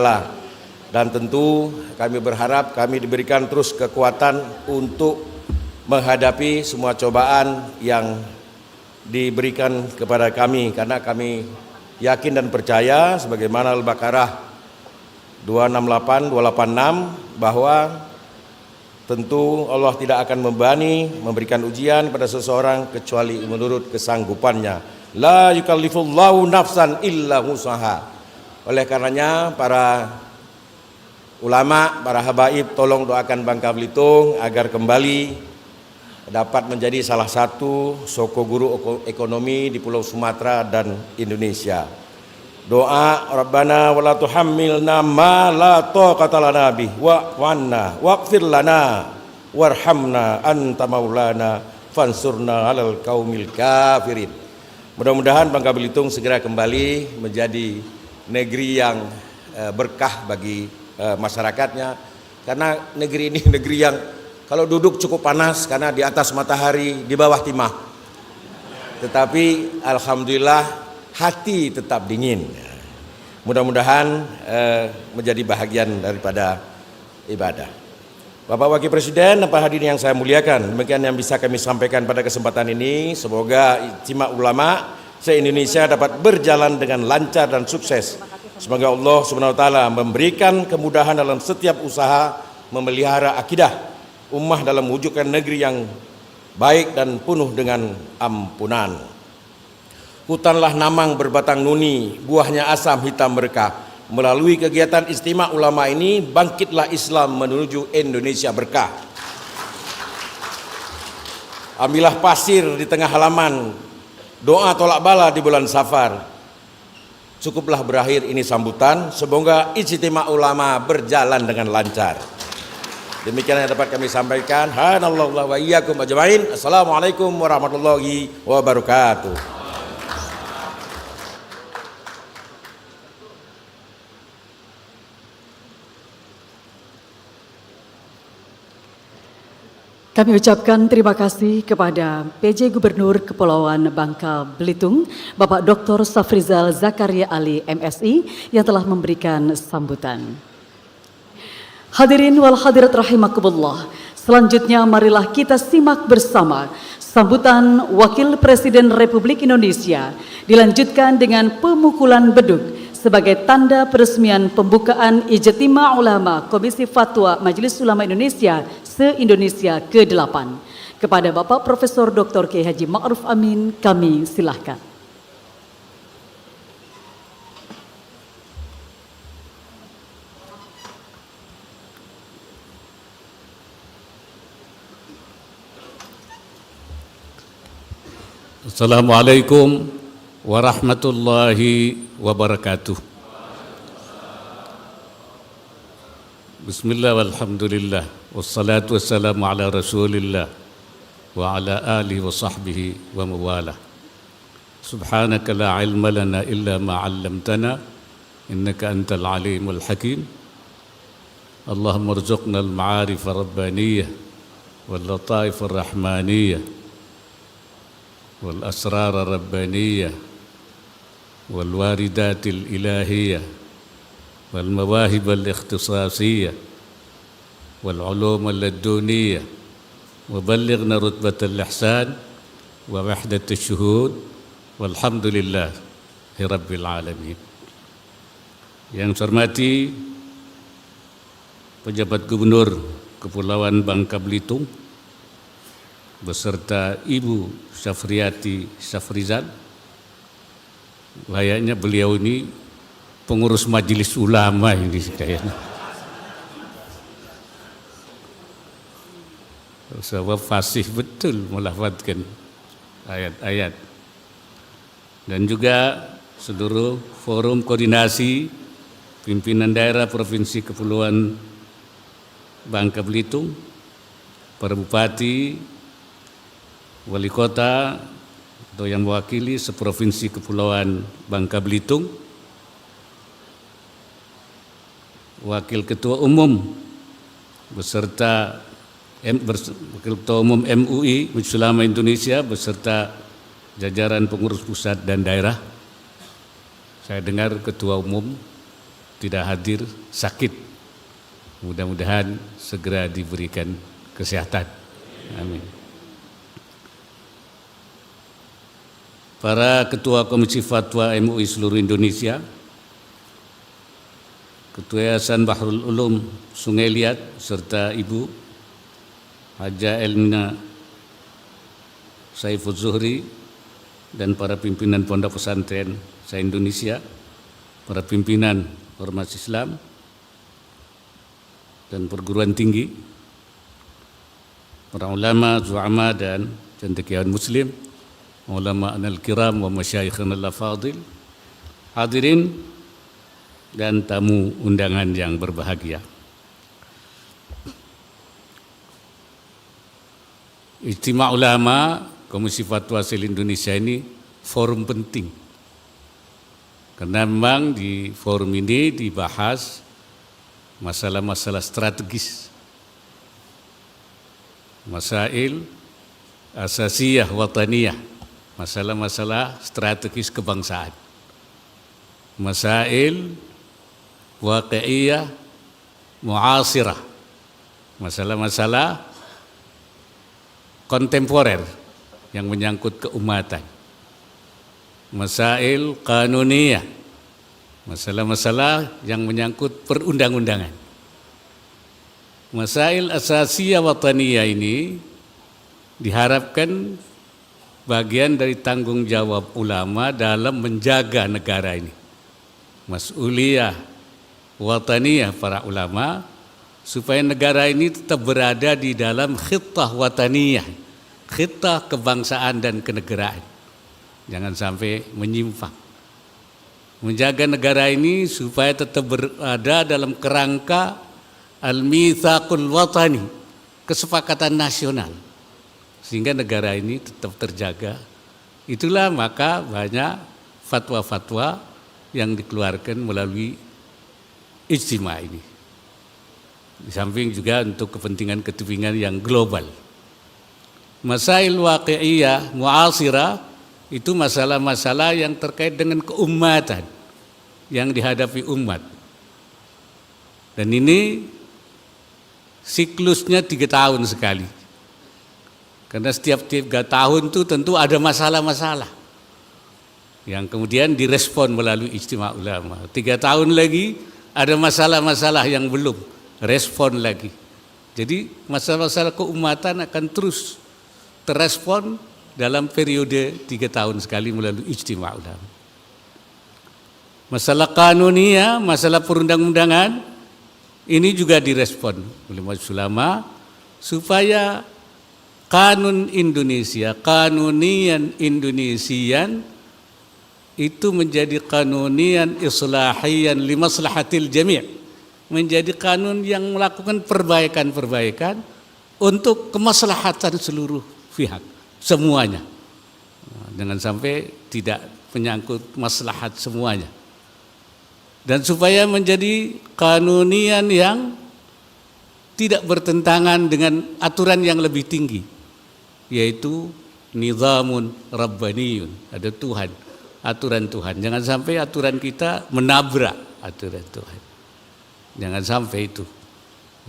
Dan tentu kami berharap kami diberikan terus kekuatan untuk menghadapi semua cobaan yang diberikan kepada kami, karena kami yakin dan percaya sebagaimana Al-Baqarah 268, 286 bahwa tentu Allah tidak akan memberikan ujian pada seseorang kecuali menurut kesanggupannya. La yukallifullahu nafsan illa wus'aha. Oleh karenanya para ulama, para habaib, tolong doakan Bangka Belitung agar kembali dapat menjadi salah satu soko guru ekonomi di Pulau Sumatera dan Indonesia. Doa Rabbana wa la tuhammilna ma la taqata lana bih wa'anna waghfir lana warhamna anta maulana fansurna 'alal qaumil kafirin. Mudah-mudahan Bangka Belitung segera kembali menjadi negeri yang berkah bagi masyarakatnya, karena negeri ini negeri yang kalau duduk cukup panas karena di atas matahari, di bawah timah, tetapi alhamdulillah hati tetap dingin. Mudah-mudahan menjadi bahagian daripada ibadah. Bapak Wakil Presiden dan para hadirin yang saya muliakan, demikian yang bisa kami sampaikan pada kesempatan ini. Semoga Ijtima Ulama se-Indonesia dapat berjalan dengan lancar dan sukses. Semoga Allah Subhanahu wa taala memberikan kemudahan dalam setiap usaha memelihara akidah ummah dalam mewujudkan negeri yang baik dan penuh dengan ampunan. Hutanlah namang berbatang nuni, buahnya asam hitam berkah. Melalui kegiatan Istimewa Ulama ini, bangkitlah Islam menuju Indonesia berkah. Ambillah pasir di tengah halaman, doa tolak bala di bulan Safar. Cukuplah berakhir ini sambutan, semoga Istimewa Ulama berjalan dengan lancar. Demikian yang dapat kami sampaikan. Hanallahu wa iyyakum ajmain. Assalamualaikum warahmatullahi wabarakatuh. Kami ucapkan terima kasih kepada PJ Gubernur Kepulauan Bangka Belitung, Bapak Dr. Safrizal Zakaria Ali MSI yang telah memberikan sambutan. Hadirin wal hadirat rahimakumullah, selanjutnya marilah kita simak bersama sambutan Wakil Presiden Republik Indonesia dilanjutkan dengan pemukulan beduk sebagai tanda peresmian pembukaan Ijtima Ulama Komisi Fatwa Majelis Ulama Indonesia se-Indonesia ke-8. Kepada Bapak Profesor Dr. Kiai Haji Ma'ruf Amin, kami silahkan. Assalamualaikum warahmatullahi wabarakatuh. Bismillah walhamdulillah wassalatu wassalamu ala rasulillah wa ala alihi wa sahbihi wa mawalah. Subhanaka la ilma lana illa ma 'allamtana innaka antal alimul hakim. Allahumma rzuqna al-ma'arif ar-rabbaniyah wal lataif ar-rahmaniyah wal asrar ar-rabbaniyah wal waridatil ilahiyah wal mawahib al-ikhtisasiyah wal ulum al-laduniyah wa ballighna rutbat al-ihsan wa wahdat asy-syuhud walhamdulillah rabbil alamin. Yang saya hormati pejabat Gubernur Kepulauan Bangka Belitung beserta Ibu Syafriati Syafrizal, layaknya beliau ini pengurus majelis ulama ini kayaknya. Sebab fasih betul melafadzkan ayat-ayat. Dan juga seluruh forum koordinasi pimpinan daerah Provinsi Kepulauan Bangka Belitung, para bupati, wali kota atau yang mewakili seprovinsi Kepulauan Bangka Belitung, wakil ketua umum beserta wakil ketua umum MUI Majelis Ulama Indonesia beserta jajaran pengurus pusat dan daerah. Saya dengar ketua umum tidak hadir, sakit. Mudah-mudahan segera diberikan kesehatan. Amin. Para ketua Komisi Fatwa MUI seluruh Indonesia, Ketua Yayasan Bahrul Ulum Sungai Liat serta Ibu Haja Elmina Saiful Zuhri dan para pimpinan Pondok Pesantren se-Indonesia, para pimpinan Ormas Islam dan perguruan tinggi, para ulama, zu'ama dan cendekiawan muslim, ulama al-kiram wa masyayikhna al-afadil, hadirin dan tamu undangan yang berbahagia. Ijtima Ulama Komisi Fatwa se-Indonesia ini forum penting. Karena memang di forum ini dibahas masalah-masalah strategis, masail asasiyah wataniyah, masalah-masalah strategis kebangsaan, masail waqi'iyah mu'asirah, masalah-masalah kontemporer yang menyangkut keumatan, masail kanuniyah, masalah-masalah yang menyangkut perundang-undangan. Masail asasiyah wataniyah ini diharapkan bagian dari tanggung jawab ulama dalam menjaga negara ini. Mas'uliyah wataniyah para ulama, supaya negara ini tetap berada di dalam khittah wataniyah, khittah kebangsaan dan kenegaraan. Jangan sampai menyimpang. Menjaga negara ini supaya tetap berada dalam kerangka al-mitsaqul watani, kesepakatan nasional, sehingga negara ini tetap terjaga. Itulah maka banyak fatwa-fatwa yang dikeluarkan melalui ijtima ini. Di samping juga untuk kepentingan-kepentingan yang global. Masail waqi'iyah mu'asirah itu masalah-masalah yang terkait dengan keumatan yang dihadapi umat. Dan ini siklusnya 3 tahun sekali. Karena setiap 3 tahun itu tentu ada masalah-masalah yang kemudian direspon melalui ijtima ulama. 3 tahun lagi ada masalah-masalah yang belum, respon lagi. Jadi masalah-masalah keumatan akan terus terrespon dalam periode 3 tahun sekali melalui ijtima ulama. Masalah kanunia, masalah perundang-undangan, ini juga direspon oleh majelis ulama supaya kanun Indonesia, kanunian Indonesian itu menjadi kanunian islahiyan li maslahatil jami', menjadi kanun yang melakukan perbaikan-perbaikan untuk kemaslahatan seluruh pihak, semuanya. Jangan sampai tidak menyangkut maslahat semuanya. Dan supaya menjadi kanunian yang tidak bertentangan dengan aturan yang lebih tinggi, yaitu nizamun rabbaniyun, ada Tuhan, aturan Tuhan. Jangan sampai aturan kita menabrak aturan Tuhan. Jangan sampai itu.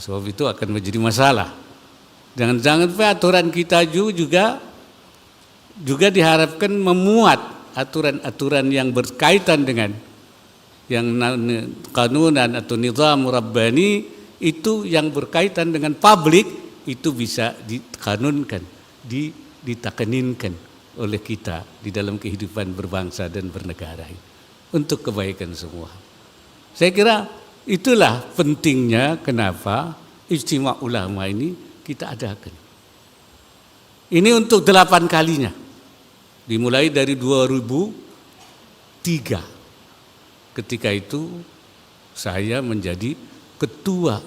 Sebab itu akan menjadi masalah. Jangan sampai aturan kita juga diharapkan memuat aturan-aturan yang berkaitan dengan yang kanunan atau nizam rabbani itu yang berkaitan dengan publik itu bisa dikanunkan, ditakeninkan oleh kita di dalam kehidupan berbangsa dan bernegara untuk kebaikan semua. Saya kira itulah pentingnya kenapa ijtima ulama ini kita adakan. Ini untuk 8 kalinya, dimulai dari 2003. Ketika itu saya menjadi Ketua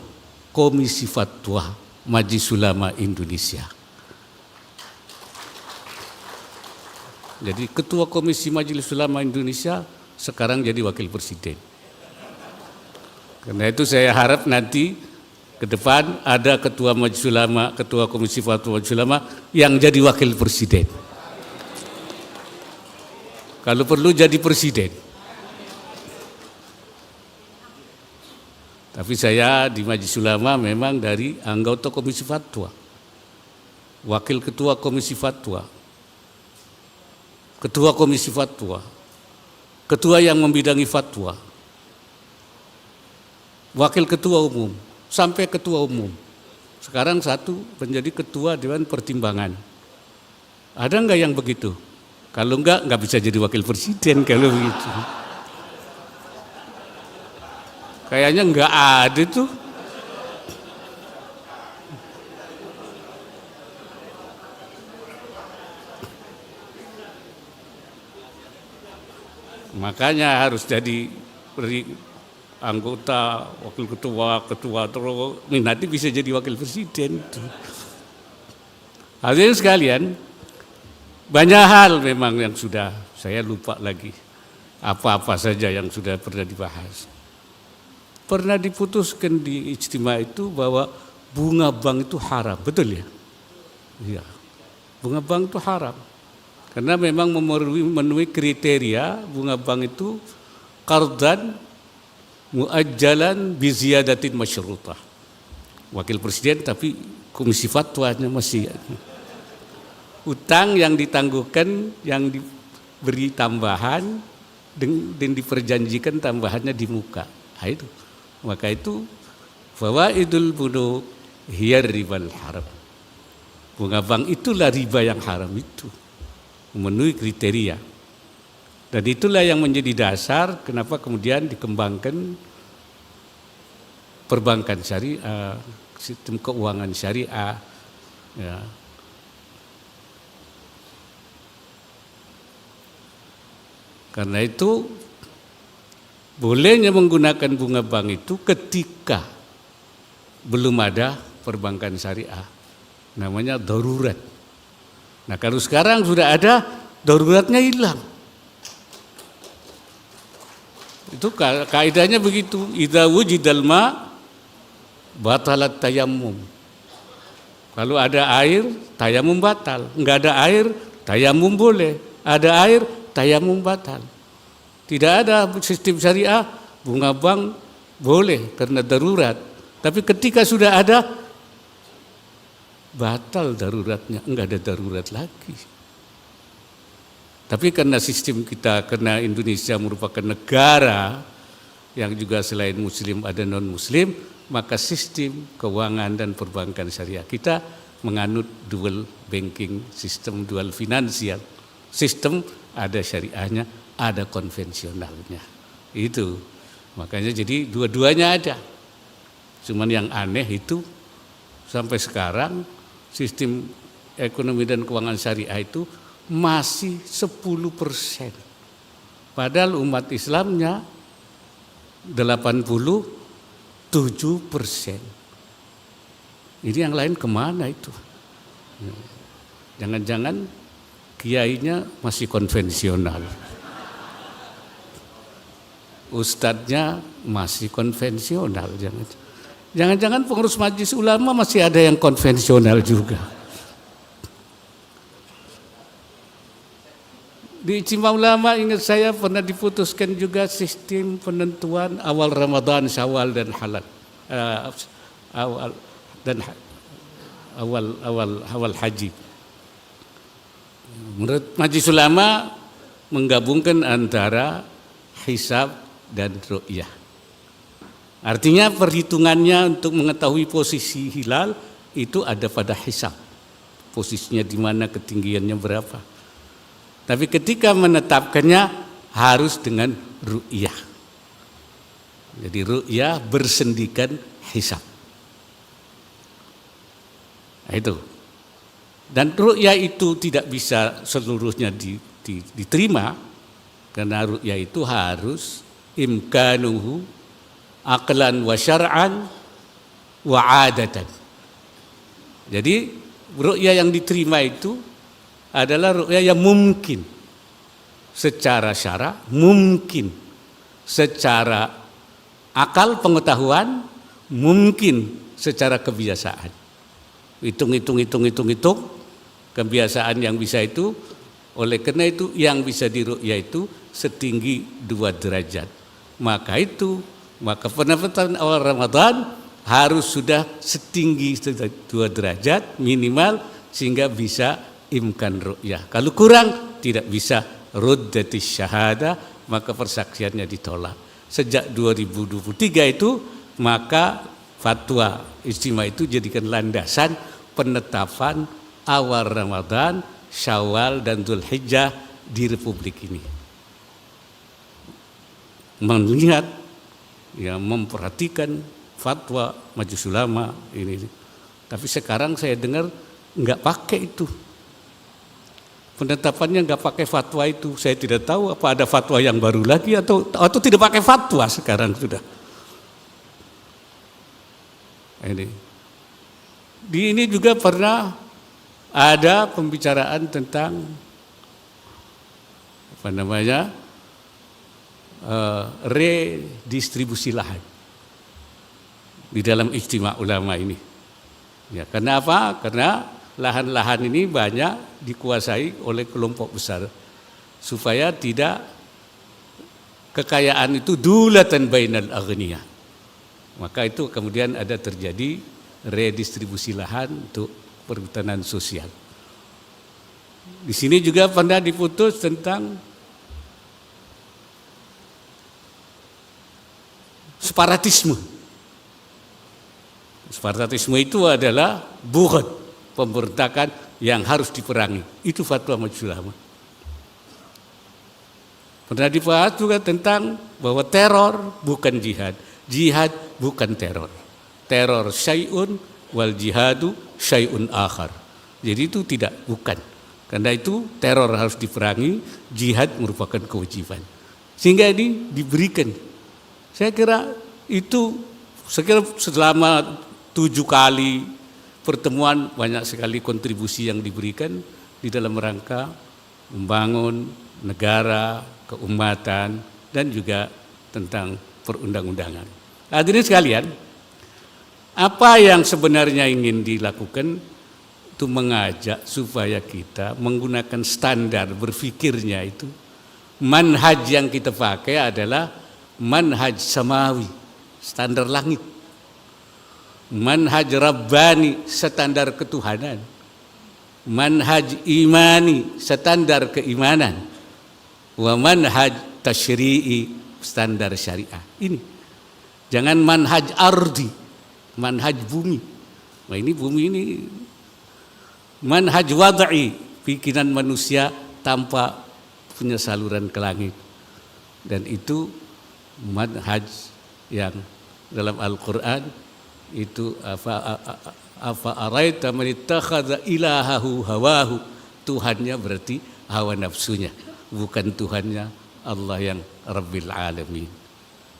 Komisi Fatwa Majelis Ulama Indonesia. Jadi Ketua Komisi Majelis Ulama Indonesia sekarang jadi Wakil Presiden. Karena itu saya harap nanti ke depan ada Ketua Majelis Ulama, Ketua Komisi Fatwa Majelis Ulama yang jadi Wakil Presiden. Kalau perlu jadi Presiden. Tapi saya di Majelis Ulama memang dari anggota Komisi Fatwa, Wakil Ketua Komisi Fatwa, Ketua Komisi Fatwa, Ketua yang membidangi fatwa, Wakil Ketua Umum, sampai Ketua Umum. Sekarang satu menjadi Ketua Dewan Pertimbangan. Ada enggak yang begitu? Kalau enggak bisa jadi Wakil Presiden kalau begitu. Kayaknya enggak ada tuh. Makanya harus jadi anggota, wakil ketua terus nanti bisa jadi wakil presiden. Hadirin sekalian, banyak hal memang yang sudah saya lupa lagi. Apa-apa saja yang sudah pernah dibahas. Pernah diputuskan di ijtima itu bahwa bunga bank itu haram, betul ya? Iya, bunga bank itu haram. Karena memang memenuhi kriteria bunga bank itu qardan muajjalan biziyadatin masyrutah. Wakil Presiden tapi komisi fatwanya masih utang yang ditangguhkan, yang diberi tambahan dan diperjanjikan tambahannya di muka. Nah, itu. Maka itu fawaidul bunuk hiyar ribal haram. Bunga bank itulah riba yang haram itu. Memenuhi kriteria. Dan itulah yang menjadi dasar kenapa kemudian dikembangkan perbankan syariah, sistem keuangan syariah, ya. Karena itu bolehnya menggunakan bunga bank itu ketika belum ada perbankan syariah, namanya darurat. Nah kalau sekarang sudah ada, daruratnya hilang. Itu kaidahnya begitu. Idza wujidal ma batalat tayammum. Kalau ada air, tayamum batal. Enggak ada air, tayamum boleh. Ada air, tayamum batal. Tidak ada sistem syariah, bunga bank boleh karena darurat. Tapi ketika sudah ada, batal daruratnya, enggak ada darurat lagi. Tapi karena sistem kita, karena Indonesia merupakan negara yang juga selain muslim ada non-muslim, maka sistem keuangan dan perbankan syariah kita menganut dual banking system, dual finansial sistem, ada syariahnya, ada konvensionalnya. Itu makanya jadi dua-duanya ada. Cuman yang aneh itu sampai sekarang sistem ekonomi dan keuangan syariah itu masih 10%. Padahal umat Islamnya 87%. Ini yang lain kemana itu? Jangan-jangan kiainya masih konvensional. Ustadznya masih konvensional. Jangan-jangan pengurus majelis ulama masih ada yang konvensional juga. Di Ijtima Ulama ingat saya pernah diputuskan juga sistem penentuan awal Ramadan, Syawal dan halal. Awal haji. Menurut Majelis Ulama menggabungkan antara hisab dan ru'yah. Artinya perhitungannya untuk mengetahui posisi hilal itu ada pada hisab. Posisinya di mana, ketinggiannya berapa. Tapi ketika menetapkannya harus dengan ru'yah. Jadi ru'yah bersendikan hisab. Nah, itu. Dan ru'yah itu tidak bisa seluruhnya diterima, karena ru'yah itu harus imkanuhu aqlan wa syar'an wa adatan. Jadi ru'yah yang diterima itu adalah ru'yah yang mungkin secara syara, mungkin secara akal pengetahuan, mungkin secara kebiasaan. Hitung, kebiasaan yang bisa itu, oleh karena itu yang bisa diru'yah itu setinggi 2 derajat. Maka penetapan awal Ramadan harus sudah setinggi 2 derajat minimal sehingga bisa imkan ru'yah. Kalau kurang tidak bisa ruddatis syahadah, maka persaksiannya ditolak. Sejak 2023 itu maka fatwa Ijtima itu jadikan landasan penetapan awal Ramadan, Syawal dan Dzulhijjah di Republik ini. Melihat, ya, memperhatikan fatwa Majelis Ulama ini. Tapi sekarang saya dengar nggak pakai itu. Penetapannya nggak pakai fatwa itu. Saya tidak tahu apa ada fatwa yang baru lagi atau tidak pakai fatwa sekarang sudah. Ini juga pernah ada pembicaraan tentang redistribusi lahan di dalam Ijtima Ulama ini. Ya, kenapa? Karena lahan-lahan ini banyak dikuasai oleh kelompok besar supaya tidak kekayaan itu dulatan bainal aghniya. Maka itu kemudian ada terjadi redistribusi lahan untuk perhutanan sosial. Di sini juga pernah diputus tentang separatisme. Separatisme itu adalah bughd, pemberontakan yang harus diperangi. Itu fatwa Majelis Ulama. Pernah dibahas juga tentang bahwa teror bukan jihad, jihad bukan teror. teror syai'un wal jihadu syai'un akhar. Jadi itu bukan. Karena itu teror harus diperangi, jihad merupakan kewajiban. Sehingga ini diberikan. Saya kira selama 7 kali pertemuan banyak sekali kontribusi yang diberikan di dalam rangka membangun negara, keumatan, dan juga tentang perundang-undangan. Hadirin sekalian, apa yang sebenarnya ingin dilakukan itu mengajak supaya kita menggunakan standar berfikirnya itu, manhaj yang kita pakai adalah manhaj samawi, standar langit. Manhaj rabbani, standar ketuhanan. Manhaj imani, standar keimanan. Wa manhaj tasyri'i, standar syariah. Ini. Jangan manhaj ardi, manhaj bumi. Nah ini bumi ini manhaj wad'i, pikiran manusia tanpa punya saluran ke langit. Dan itu manhaj yang dalam Al-Quran itu apa araita man ittakhadha ilahahu hawahu, Tuhannya berarti hawa nafsunya, bukan Tuhannya Allah yang Rabbil Alamin.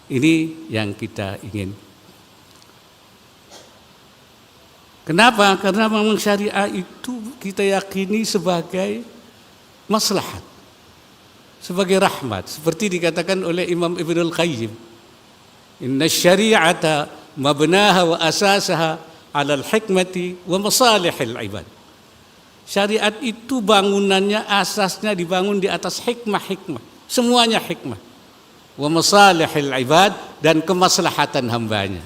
Ini yang kita ingin. Kenapa? Karena memang syariah itu kita yakini sebagai maslahat, sebagai rahmat, seperti dikatakan oleh Imam Ibnul Qayyim, inna syari'ata mabnaha wa asasaha alal hikmati wa masalihil ibad. Syariat itu bangunannya, asasnya dibangun di atas hikmah-hikmah, semuanya hikmah. Wa masalihil ibad, dan kemaslahatan hambanya.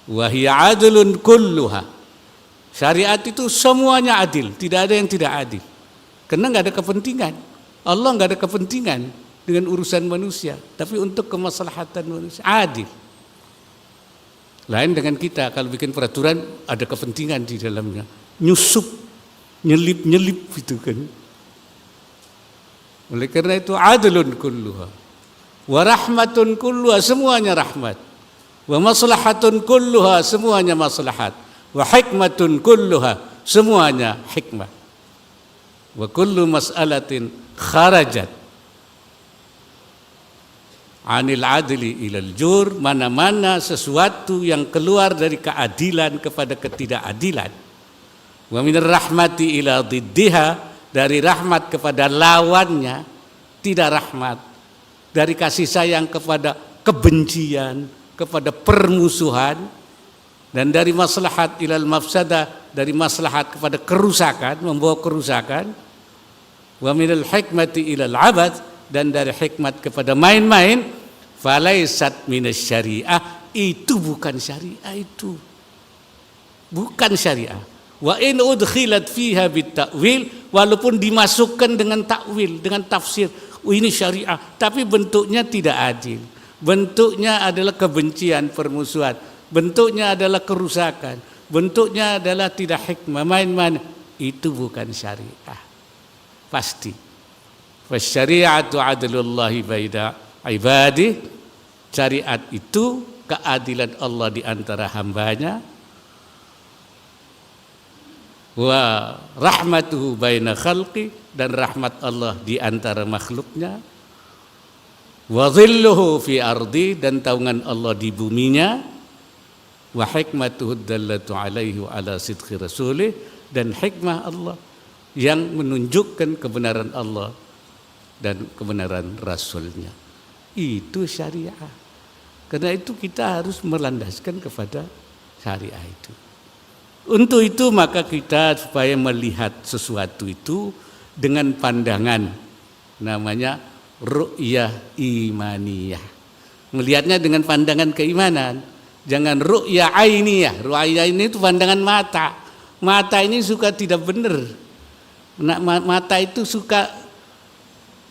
Wa hiya adlun kulluha. Syariat itu semuanya adil, tidak ada yang tidak adil. Karena enggak ada kepentingan. Allah enggak ada kepentingan dengan urusan manusia, tapi untuk kemaslahatan manusia adil. Lain dengan kita, kalau bikin peraturan ada kepentingan di dalamnya, nyusup, nyelip gitu kan. Oleh karena itu adlun kulluha wa rahmatun kulluha, semuanya rahmat, wa maslahatun kulluha, semuanya maslahat, wa hikmatun kulluha, semuanya hikmah. Wa kullu mas'alatin kharajat anil adli ilal jur, mana-mana sesuatu yang keluar dari keadilan kepada ketidakadilan. Wa minar rahmati ila diddiha, dari rahmat kepada lawannya tidak rahmat, dari kasih sayang kepada kebencian, kepada permusuhan, dan dari maslahat ilal mafsadah, dari maslahat kepada kerusakan, membawa kerusakan. Wa minal hikmati ilal abad, dan dari hikmat kepada main-main. Falaisat minas syariah, itu bukan syariah, itu bukan syariah. Wa in udkhilat fiha bitta'wil, walaupun dimasukkan dengan takwil, dengan tafsir, ini syariah, tapi bentuknya tidak adil, bentuknya adalah kebencian, permusuhan, bentuknya adalah kerusakan, bentuknya adalah tidak hikmah, main-main, itu bukan syariah pasti. Fasyari'atu adlullahi baina ibadi, syariat itu keadilan Allah di antara hambanya, wa rahmatuhu baina khalqi, dan rahmat Allah di antara makhluknya, wa dhilluhu fi ardi, dan taungan Allah di buminya, wa hikmatuhu dallatu alaihi wa ala sidqi rasulih, dan hikmah Allah yang menunjukkan kebenaran Allah dan kebenaran Rasulnya. Itu syariah. Karena itu kita harus melandaskan kepada syariah itu. Untuk itu maka kita supaya melihat sesuatu itu dengan pandangan namanya ru'yah imaniyah. Melihatnya dengan pandangan keimanan. Jangan ru'yah ainiyah. Ru'yah ini itu pandangan mata. Mata ini suka tidak benar. Mata itu suka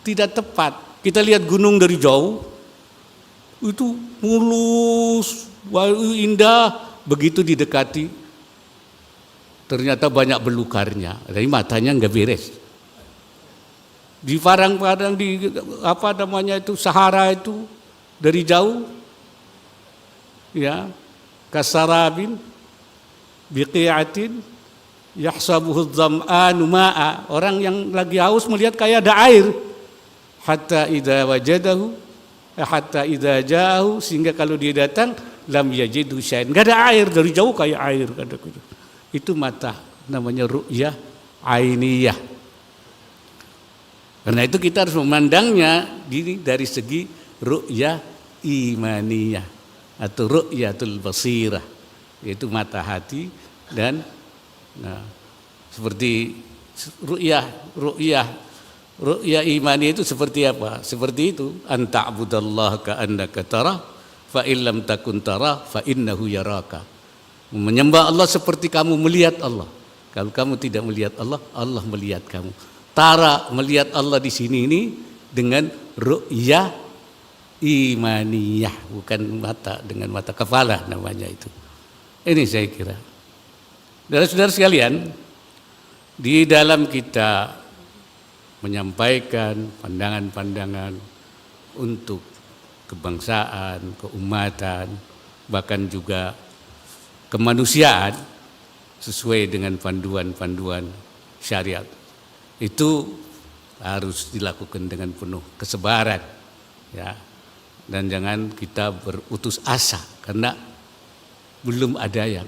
tidak tepat. Kita lihat gunung dari jauh, itu mulus, indah, begitu didekati, ternyata banyak belukarnya, jadi matanya nggak beres. Di padang-padang, di apa namanya itu, Sahara itu, dari jauh, ya, kasarabin biqi'atin yahsabuhu dzam'anu ma'a. Orang yang lagi haus melihat kayak ada air. Hatta idza wajadahu, hatta idza ja'ahu, sehingga kalau dia datang lam yajidu syai'an. Enggak ada air, dari jauh kayak air kataku. Itu mata, namanya ru'yah ainiyah. Karena itu kita harus memandangnya dari segi ru'yah imaniyah atau ru'yatul basirah, yaitu mata hati. Dan seperti ru'yah imani itu seperti apa? Seperti itu, anta'budallaha ka'annaka tarah fa illam takun tarah fa innahu yaraka. Menyembah Allah seperti kamu melihat Allah. Kalau kamu tidak melihat Allah, Allah melihat kamu. Tara, melihat Allah di sini ini dengan ru'yah imaniyah, bukan mata dengan mata kepala namanya itu. Ini saya kira. Saudara-saudara sekalian, di dalam kita menyampaikan pandangan-pandangan untuk kebangsaan, keumatan, bahkan juga kemanusiaan sesuai dengan panduan-panduan syariat, itu harus dilakukan dengan penuh kesabaran, ya. Dan jangan kita berutus asa karena belum ada yang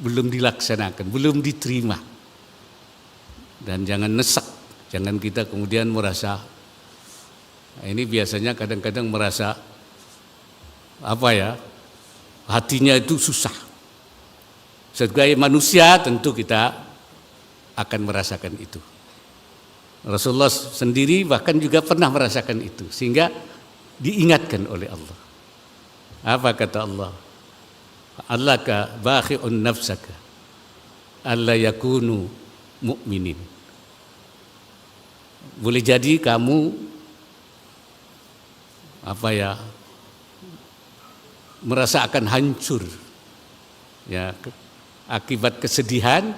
belum dilaksanakan, belum diterima. Dan jangan nesak, jangan kita kemudian merasa, ini biasanya kadang-kadang merasa hatinya itu susah. Sebagai manusia tentu kita akan merasakan itu. Rasulullah sendiri bahkan juga pernah merasakan itu, sehingga diingatkan oleh Allah. Apa kata Allah? Allaka bakhi'un nafsaka alla yakunu mu'minin. Boleh jadi kamu merasa akan hancur, ya, akibat kesedihan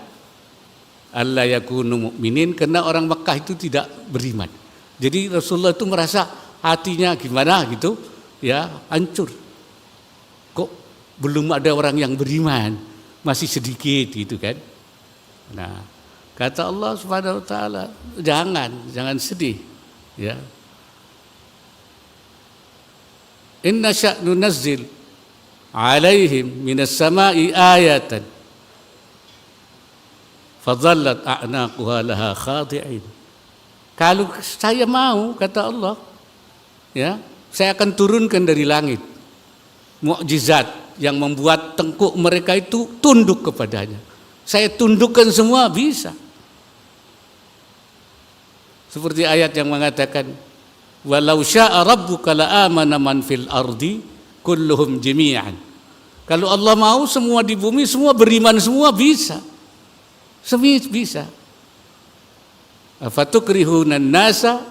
alla yakunu mu'minin, karena orang Mekah itu tidak beriman. Jadi Rasulullah itu merasa hatinya gimana gitu, ya, hancur. Kok belum ada orang yang beriman, masih sedikit gitu kan. Nah, kata Allah Subhanahu wa taala, jangan sedih, ya. Inna sya'nu nazzil alaihim minas sama'i ayatan fadhallat a'naquha laha khadi'in. Kalau saya mau, kata Allah, ya, saya akan turunkan dari langit mukjizat yang membuat tengkuk mereka itu tunduk kepadanya. Saya tundukkan semua, bisa. Seperti ayat yang mengatakan, walau syaa rabbuka la amana man fil ardi kulluhum jami'an. Kalau Allah mau, semua di bumi semua beriman, semua bisa. Semua bisa. Afatukrihunan nasa,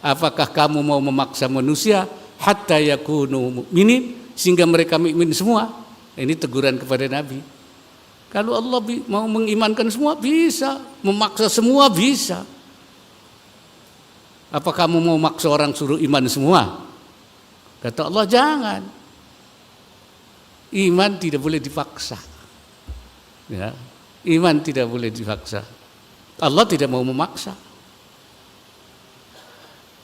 apakah kamu mau memaksa manusia hatta yakunu mu'minin, sehingga mereka mukmin semua? Ini teguran kepada Nabi. Kalau Allah mau mengimankan semua, bisa. Memaksa semua, bisa. Apa kamu mau maksa orang suruh iman semua? Kata Allah, jangan. Iman tidak boleh dipaksa, ya. Iman tidak boleh dipaksa. Allah tidak mau memaksa.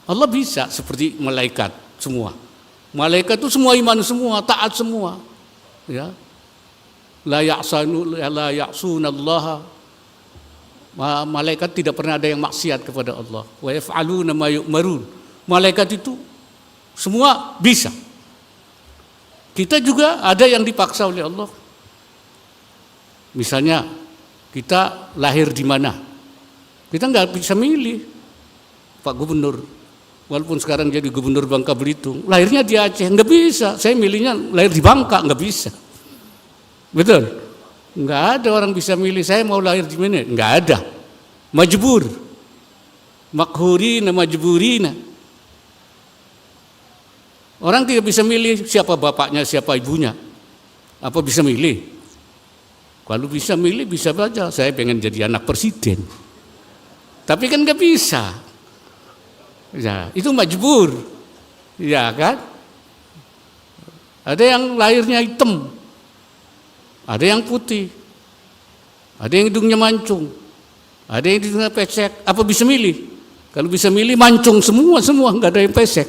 Allah bisa seperti malaikat semua. Malaikat itu semua iman semua, taat semua, ya. La ya'sunallaha. Malaikat tidak pernah ada yang maksiat kepada Allah. Wa yaf'aluna ma yu'marun. Malaikat itu semua bisa. Kita juga ada yang dipaksa oleh Allah. Misalnya kita lahir di mana? Kita nggak bisa milih. Pak Gubernur, walaupun sekarang jadi Gubernur Bangka Belitung, lahirnya di Aceh, nggak bisa. Saya milihnya lahir di Bangka, nggak bisa. Betul? Nggak ada orang bisa milih saya mau lahir di mana, nggak ada. Majbur, makhurina majburina. Orang tidak bisa milih siapa bapaknya, siapa ibunya. Apa bisa milih? Kalau bisa milih, bisa saja. Saya pengen jadi anak presiden, tapi kan nggak bisa. Ya, itu majbur, ya kan? Ada yang lahirnya hitam, ada yang putih, ada yang hidungnya mancung, ada yang hidungnya pesek. Apa bisa milih? Kalau bisa milih mancung semua, nggak ada yang pesek.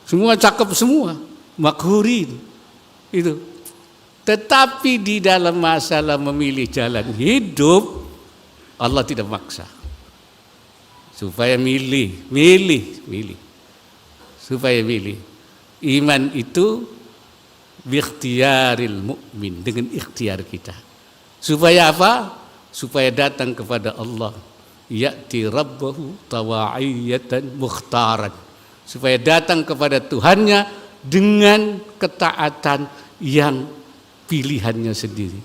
Semua cakep semua, makhurin. Itu. Tetapi di dalam masalah memilih jalan hidup, Allah tidak maksa. Supaya milih. Supaya milih. Iman itu biikhtiaril mu'min, dengan ikhtiar kita. Supaya apa? Supaya datang kepada Allah. Ya'ti rabbahu tawa'iyatan mukhtaran. Supaya datang kepada Tuhannya dengan ketaatan yang pilihannya sendiri.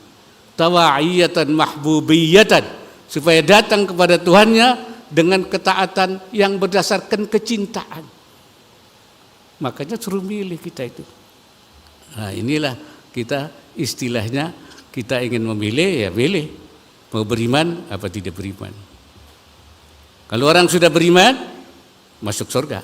Tawa'iyatan mahbubiyatan. Supaya datang kepada Tuhannya dengan ketaatan yang berdasarkan kecintaan. Makanya suruh milih kita itu. Nah, inilah kita istilahnya, kita ingin memilih, ya milih. Mau beriman apa tidak beriman. Kalau orang sudah beriman, masuk surga.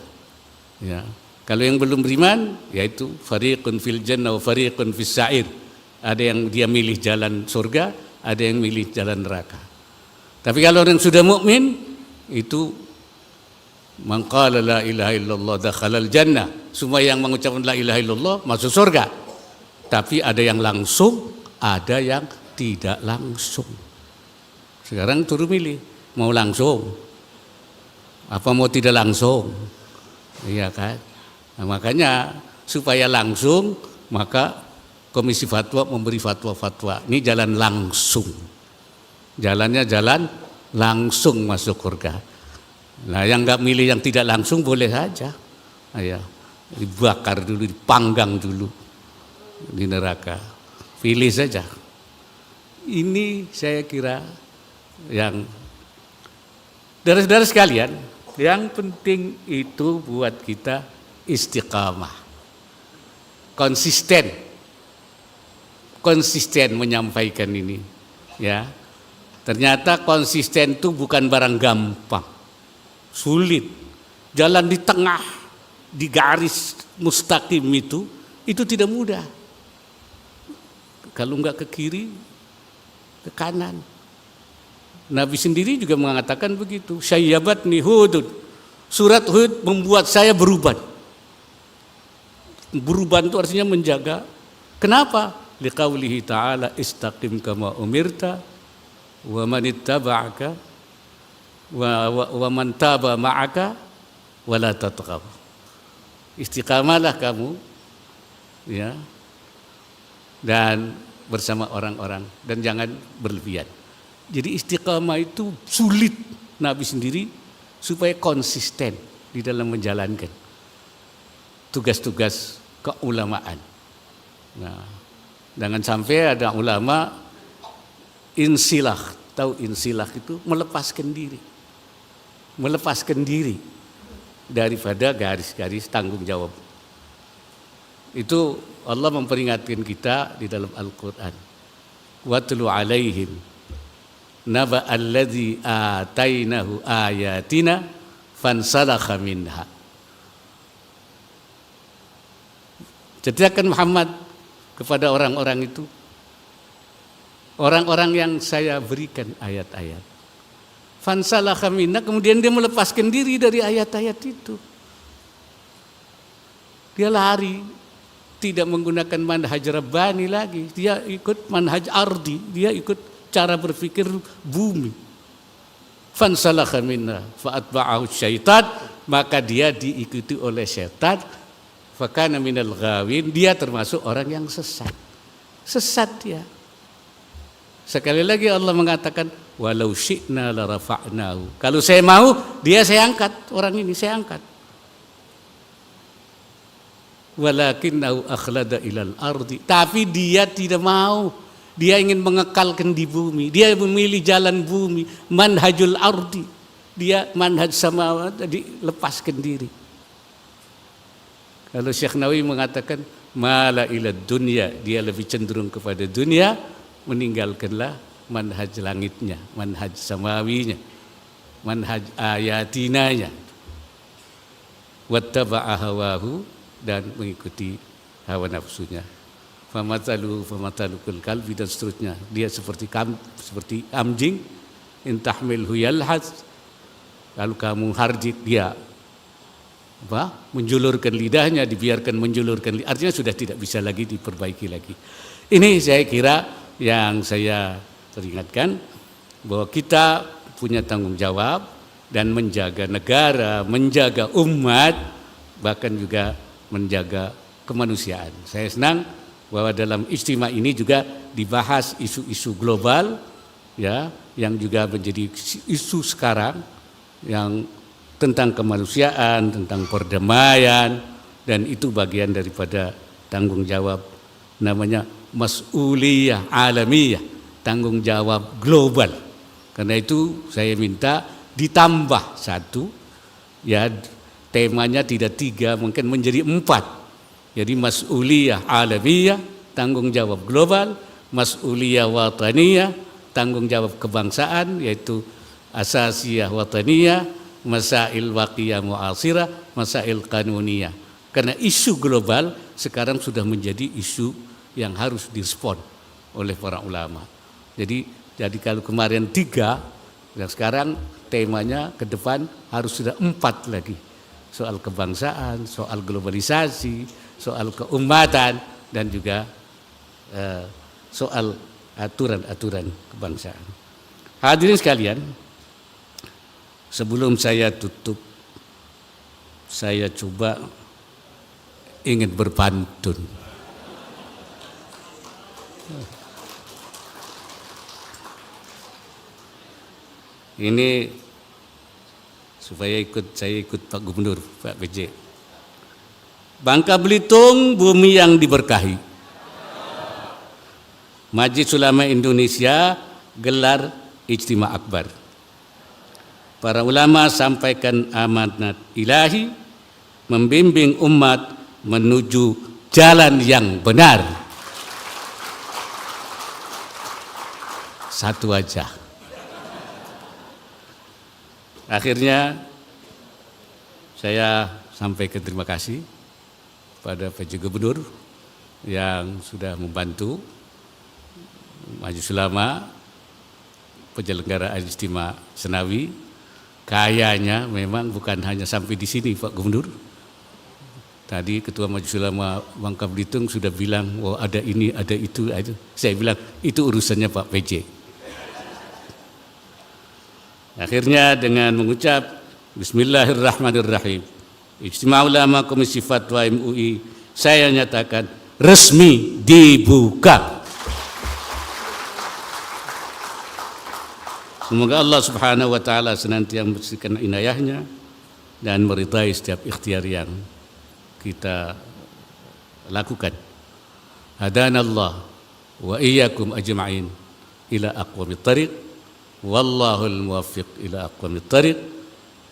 Ya. Kalau yang belum beriman, yaitu fariqun fil jannah wa fariqun fis sa'ir. Ada yang dia milih jalan surga, ada yang milih jalan neraka. Tapi kalau orang sudah mukmin, itu man qala la ilaha illallah dakhalal jannah. Semua yang mengucapkan la ilaha illallah masuk surga. Tapi ada yang langsung, ada yang tidak langsung. Sekarang turun milih, mau langsung apa mau tidak langsung. Iya kan? Nah, makanya supaya langsung, maka Komisi Fatwa memberi fatwa-fatwa. Ini jalan langsung. Jalannya jalan langsung masuk surga. Nah, yang nggak milih yang tidak langsung boleh saja. Nah, ya, dibakar dulu, dipanggang dulu di neraka. Pilih saja. Ini saya kira yang saudara-saudara sekalian, yang penting itu buat kita istiqamah. Konsisten menyampaikan ini. Ya. Ternyata konsisten itu bukan barang gampang. Sulit. Jalan di tengah, di garis mustaqim itu tidak mudah. Kalau enggak ke kiri, ke kanan. Nabi sendiri juga mengatakan begitu. Syayyabatni Hudud. Surat Hud membuat saya beruban. Beruban itu artinya menjaga. Kenapa? Liqaulihi ta'ala istaqim kama umirta wa man ittaba'aka wa man taba ma'aka wa la tatghaw. Istiqamalah kamu, ya. Dan bersama orang-orang, dan jangan berlebihan. Jadi istiqamah itu sulit. Nabi sendiri supaya konsisten di dalam menjalankan tugas-tugas keulamaan. Nah, jangan sampai ada ulama insilah, tahu insilah itu melepaskan diri daripada garis-garis tanggung jawab. Itu Allah memperingatkan kita di dalam Al-Quran. Watlu alaihim naba alladzi atainahu ayatina fansalakha minha. Ceritakan Muhammad kepada orang-orang itu, orang-orang yang saya berikan ayat-ayat. Fansalakha minha, kemudian dia melepaskan diri dari ayat-ayat itu. Dia lari, tidak menggunakan manhaj rabbani lagi, dia ikut manhaj ardi, dia ikut cara berpikir bumi. Fansalakha minha fa'atba'ahu syaitan, maka dia diikuti oleh syaitan. Fakana minal ghawin, dia termasuk orang yang sesat. Sesat dia. Sekali lagi Allah mengatakan walau syi'na la rafa'nahu. Kalau saya mau, dia saya angkat, orang ini saya angkat. Walakinnahu akhlada ilal ardi, tapi dia tidak mau. Dia ingin mengekalkan di bumi. Dia memilih jalan bumi, manhajul ardi. Dia manhaj samawat, dilepaskan diri. Kalau Syekh Nawawi mengatakan mala ilad dunya, dia lebih cenderung kepada dunia, meninggalkanlah manhaj langitnya, manhaj samawinya, manhaj ayatinanya. Wattaba'a hawahu, dan mengikuti hawa nafsunya. famatalukul kalbi dan seterusnya. Dia seperti anjing, in tahmilhu yalhaz, kalau kamu hardik dia menjulurkan lidahnya, dibiarkan menjulurkan artinya sudah tidak bisa lagi diperbaiki lagi. Ini saya kira yang saya teringatkan bahwa kita punya tanggung jawab dan menjaga negara, menjaga umat, bahkan juga menjaga kemanusiaan. Saya senang bahwa dalam istimewa ini juga dibahas isu-isu global ya, yang juga menjadi isu sekarang yang tentang kemanusiaan, tentang perdamaian, dan itu bagian daripada tanggung jawab namanya mas'uliyah alamiyah, tanggung jawab global. Karena itu saya minta ditambah satu, ya temanya tidak 3, mungkin menjadi 4. Jadi mas'uliyah alamiyah, tanggung jawab global, mas'uliyah wataniyah, tanggung jawab kebangsaan, yaitu asasiyah wataniyah, masail waqiyah mu'asirah, masail kanuniyah. Karena isu global sekarang sudah menjadi isu yang harus direspon oleh para ulama. Jadi kalau kemarin 3, dan sekarang temanya ke depan harus sudah 4 lagi. Soal kebangsaan, soal globalisasi, soal keumatan, dan juga soal aturan-aturan kebangsaan. Hadirin sekalian, sebelum saya tutup, saya coba ingin berpantun. Ini supaya saya ikut Pak Gubernur, Pak PJ. Bangka Belitung bumi yang diberkahi. Majelis Ulama Indonesia gelar Ijtima Akbar. Para ulama sampaikan amanat ilahi, membimbing umat menuju jalan yang benar. Satu aja. Akhirnya saya sampaikan terima kasih pada PJ Gubernur yang sudah membantu Majelis Ulama penyelenggaraan Ijtima Senawi. Kayaknya memang bukan hanya sampai di sini Pak Gubernur. Tadi Ketua Majelis Ulama Bangka Belitung sudah bilang, oh ada ini, ada itu. Saya bilang itu urusannya Pak PJ. Akhirnya dengan mengucap Bismillahirrahmanirrahim, Ijtima Ulama Komisi Fatwa MUI saya nyatakan resmi dibuka. Semoga Allah Subhanahu wa taala senantiasa memberikan inayahnya dan meridai setiap ikhtiar yang kita lakukan. Hadanallah wa iyyakum ajma'in ila aqwamit thariq, wallahul muwaffiq ila aqwamit thariq.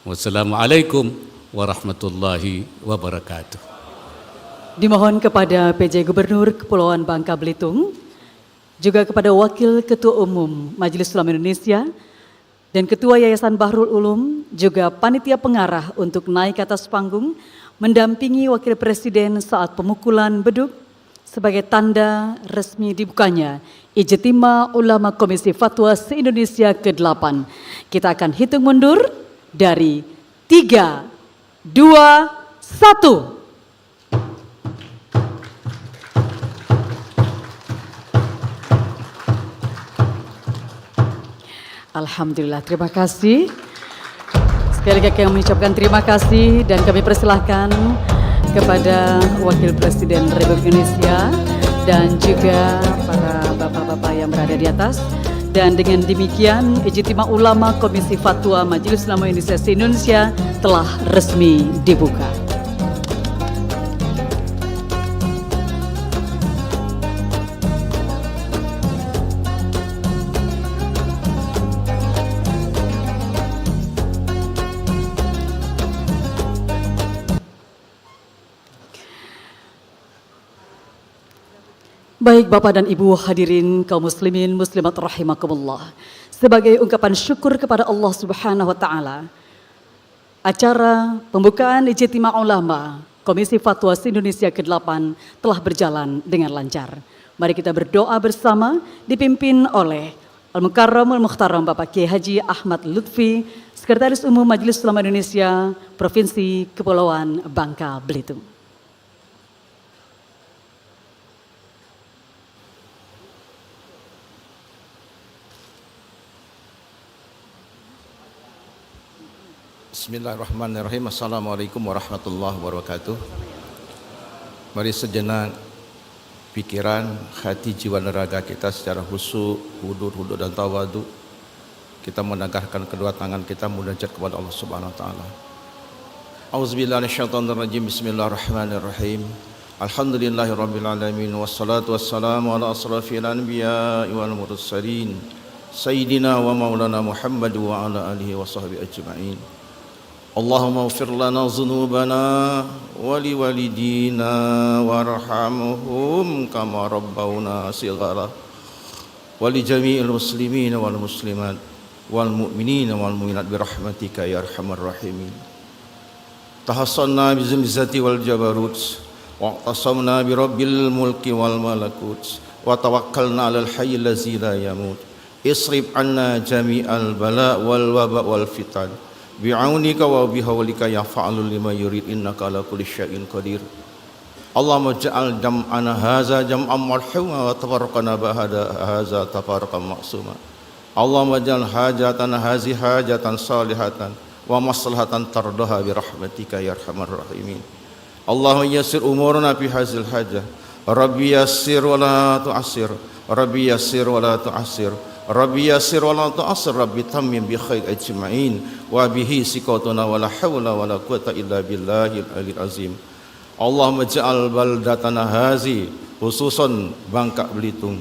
Wassalamualaikum warahmatullahi wabarakatuh. Dimohon kepada PJ Gubernur Kepulauan Bangka Belitung, juga kepada Wakil Ketua Umum Majelis Ulama Indonesia dan Ketua Yayasan Bahrul Ulum, juga panitia pengarah untuk naik ke atas panggung mendampingi Wakil Presiden saat pemukulan beduk sebagai tanda resmi dibukanya Ijtima Ulama Komisi Fatwa se-Indonesia ke-8. Kita akan hitung mundur dari 3, 2, 1. Alhamdulillah, terima kasih. Sekali lagi kami mengucapkan terima kasih dan kami persilahkan kepada Wakil Presiden Republik Indonesia dan juga para bapak-bapak yang berada di atas. Dan dengan demikian Ijtima Ulama Komisi Fatwa Majelis Ulama Indonesia telah resmi dibuka. Baik Bapak dan Ibu hadirin kaum muslimin muslimat rahimakumullah. Sebagai ungkapan syukur kepada Allah Subhanahu wa taala, acara pembukaan Ijtima Ulama Komisi Fatwa se-Indonesia ke-8 telah berjalan dengan lancar. Mari kita berdoa bersama dipimpin oleh Al-Mukarramul Mukhtaram Bapak Kiai Haji Ahmad Lutfi, Sekretaris Umum Majelis Ulama Indonesia Provinsi Kepulauan Bangka Belitung. Bismillahirrahmanirrahim. Assalamualaikum warahmatullahi wabarakatuh. Mari sejenak pikiran, hati, jiwa, dan raga kita secara khusyuk, hudud dan tawadu. Kita menegakkan kedua tangan kita munajat kepada Allah Subhanahu wa taala. Auzubillahi minasyaitonirrajim. Bismillahirrahmanirrahim. Alhamdulillahirabbil alamin wassalatu wassalamu ala asrofil anbiya'i wal mursalin sayyidina wa maulana Muhammad wa ala alihi wa sahbihi ajma'in. Allahumma ighfir lana dhunubana wa liwalidina warhamhum kama rabbawna shighara wa li jami'il muslimin wal muslimat wal mu'minin wal mu'minat birahmatika ya arhamar rahimin. Tahassanna bi zilzati wal jabarut wa tasamna bi rabbil mulki wal malakut wa tawakkalna 'alal hayyil ladzi la yamut. Isrif 'anna jami'al bala wal waba wal fitan bi'aunika wa bihawlika ya fa'alul lima yurid innaka ala kulli syai'in qadir. Allahumma ja'al jam'ana haza jam'an marhuma wa tafarraqana ba'da haza tafarraqan ma'suma. Allahumma ja'al hajatana hazi hajatan salihatan wa maslahatan tardaha bi rahmatika ya arhamar rahimin. Allahumma yassir umurana fi hazil hajah. Rabbi yassir wa la tu'assir. Rabbi yassir wa la tu'assir. Rabbi yassir wa la tu'assir. Rabbi tammim bi khair ajma'in wa bihi siqatuna wa la hawla wa la quwata illa billahil aliyil azim. Allahumma ja'al baldatana hazi khususan Bangka Belitung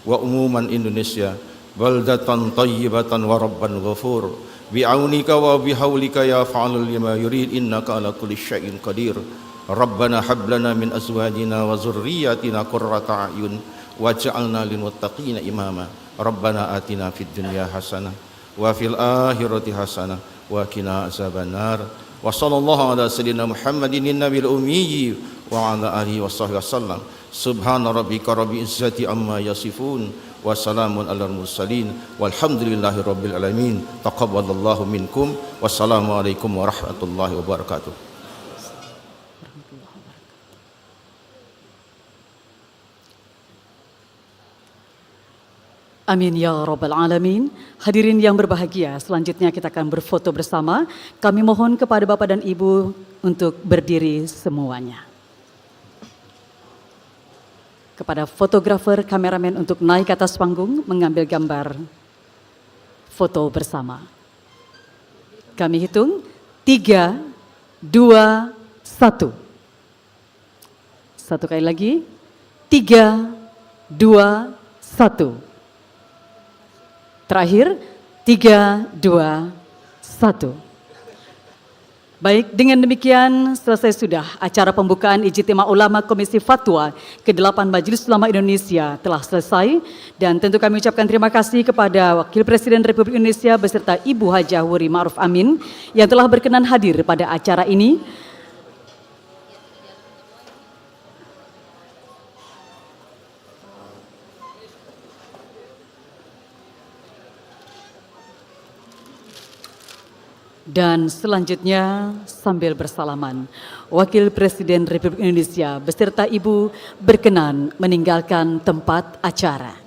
wa umuman Indonesia baldatan tayyibatan wa rabban ghafur bi'aunika wa bihaulika ya fa'alul lima yurid innaka ala kulli syai'in qadir. Rabbana hab lana min azwajina wa zurriyyatina qurrata a'yun waj'alna lil muttaqina imama. Rabbana atina fid dunya hasanah wa fil akhirati hasanah wa qina azabannar. Wa sallallahu ala sayyidina Muhammadin nabiyil ummi wa ala alihi washabbihi wasallam. Subhana rabbika rabbil izzati amma yasifun wa salamun alal mursalin walhamdulillahi rabbil alamin. Taqabbalallahu minkum. Wassalamu alaikum warahmatullahi wabarakatuh. Amin ya rabbal alamin. Hadirin yang berbahagia, selanjutnya kita akan berfoto bersama. Kami mohon kepada Bapak dan Ibu untuk berdiri semuanya. Kepada fotografer, kameramen untuk naik ke atas panggung mengambil gambar foto bersama. Kami hitung 3, 2, 1. Satu kali lagi. 3, 2, 1. Terakhir, 3, 2, 1. Baik, dengan demikian selesai sudah acara pembukaan Ijtima Ulama Komisi Fatwa ke-8 Majelis Ulama Indonesia telah selesai. Dan tentu kami ucapkan terima kasih kepada Wakil Presiden Republik Indonesia beserta Ibu Hajah Wuri Ma'ruf Amin yang telah berkenan hadir pada acara ini. Dan selanjutnya sambil bersalaman, Wakil Presiden Republik Indonesia beserta Ibu berkenan meninggalkan tempat acara.